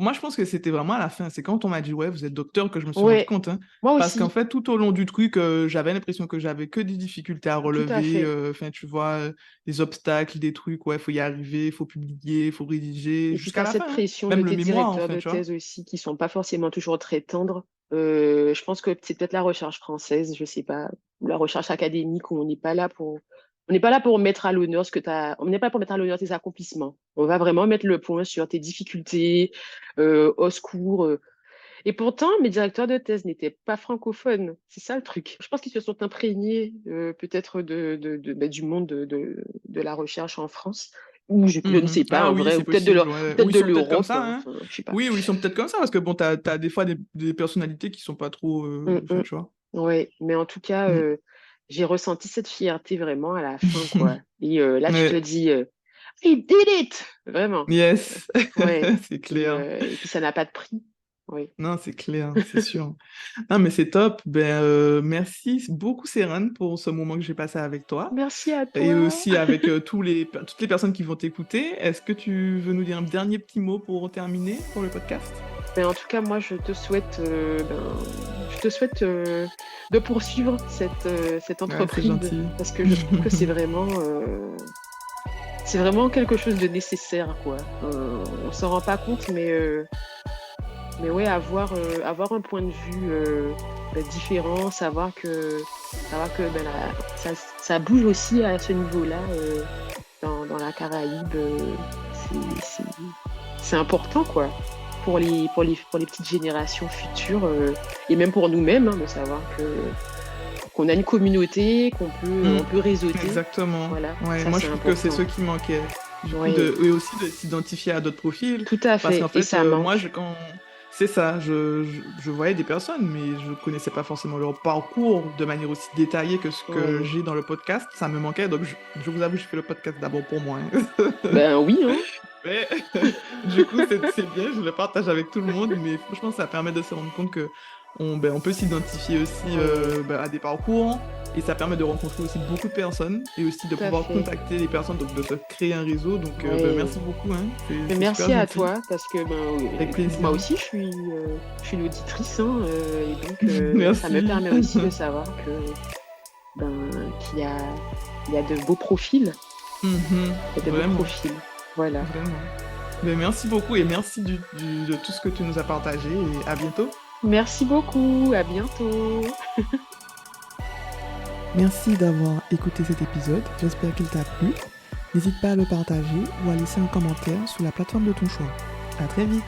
moi je pense que c'était vraiment à la fin. C'est quand on m'a dit ouais, vous êtes docteur que je me suis rendu Ouais, compte, hein. moi Parce qu'en aussi, fait, tout au long du truc, j'avais l'impression que j'avais que des difficultés à tout à relever. fait. Enfin, tu vois, des obstacles, des trucs. Ouais, faut y arriver, faut publier, faut rédiger, Et puis, tu jusqu'à as la cette fin, hein. pression de Même le tes mémoire, directeurs enfin, de tu vois. thèse aussi, qui sont pas forcément toujours très tendres. Je pense que c'est peut-être la recherche française, je sais pas, ou la recherche académique, où on n'est pas là pour mettre à l'honneur on n'est pas là pour mettre à l'honneur tes accomplissements. On va vraiment mettre le point sur tes difficultés, au secours. Et pourtant, mes directeurs de thèse n'étaient pas francophones. C'est ça le truc. Je pense qu'ils se sont imprégnés peut-être ben, du monde de la recherche en France. Ou je ne Mhm. sais pas Ah en oui, vrai, ou c'est peut-être de possible, leur, ouais. peut-être Ou ils de sont peut-être comme l'Europe, ça, hein. hein. Enfin, je sais pas. Oui, ou ils sont peut-être comme ça, parce que bon, t'as des fois des personnalités qui sont pas trop. Mm, Enfin, mm. tu vois. Ouais, mais en tout cas, Mm. j'ai ressenti cette fierté vraiment à la fin, quoi. Et là, tu te Ouais. dis, he did it! Vraiment. Yes, Ouais. c'est Et, clair. euh, et puis, ça n'a pas de prix. Oui. Non, c'est clair, c'est sûr. Non, mais c'est top. Ben, merci beaucoup, Céran, pour ce moment que j'ai passé avec toi Merci à et toi. aussi avec toutes les personnes qui vont t'écouter. Est-ce que tu veux nous dire un dernier petit mot pour terminer pour le podcast? En tout cas, moi, je te souhaite de poursuivre cette Ouais, c'est entreprise gentil. parce que je trouve que c'est vraiment quelque chose de nécessaire, quoi. On s'en rend pas compte, mais ouais, avoir un point de vue différent, savoir que ça bouge aussi à ce niveau-là dans la Caraïbe, c'est c'est- c'est important, quoi, pour les petites générations futures et même pour nous-mêmes, hein, de savoir qu'on a une communauté, Mm, on peut réseauter. exactement. Voilà, Ouais, ça moi, c'est je trouve que c'est important. ce qui manquait. Du coup, Ouais, et aussi de s'identifier à d'autres profils. tout à Parce qu'en fait. Et fait, ça moi, manque. c'est ça, je voyais des personnes, mais je connaissais pas forcément leur parcours de manière aussi détaillée que ce que Ouais. j'ai dans le podcast. Ça me manquait, donc je vous avoue, je fais le podcast d'abord pour moi, hein. Ben oui, hein. Mais du coup, c'est bien, je le partage avec tout le monde, mais franchement, ça permet de se rendre compte que on peut s'identifier aussi Ouais, à des parcours, et ça permet de rencontrer aussi beaucoup de personnes, et aussi de tout à pouvoir fait. contacter les personnes, donc de se créer un réseau. Donc, Ouais. merci beaucoup, hein, Mais c'est super merci à gentil. toi parce que Avec écoute, moi plaisir. aussi je suis une auditrice, hein, et donc ça me Merci. permet aussi de savoir qu'il y a de beaux profils, Mhm. il y a de beaux Vraiment, profils. Voilà. vraiment. Mais merci beaucoup, et merci de tout ce que tu nous as partagé, et à bientôt. Merci beaucoup, à bientôt. Merci d'avoir écouté cet épisode, j'espère qu'il t'a plu. N'hésite pas à le partager ou à laisser un commentaire sous la plateforme de ton choix. À très vite!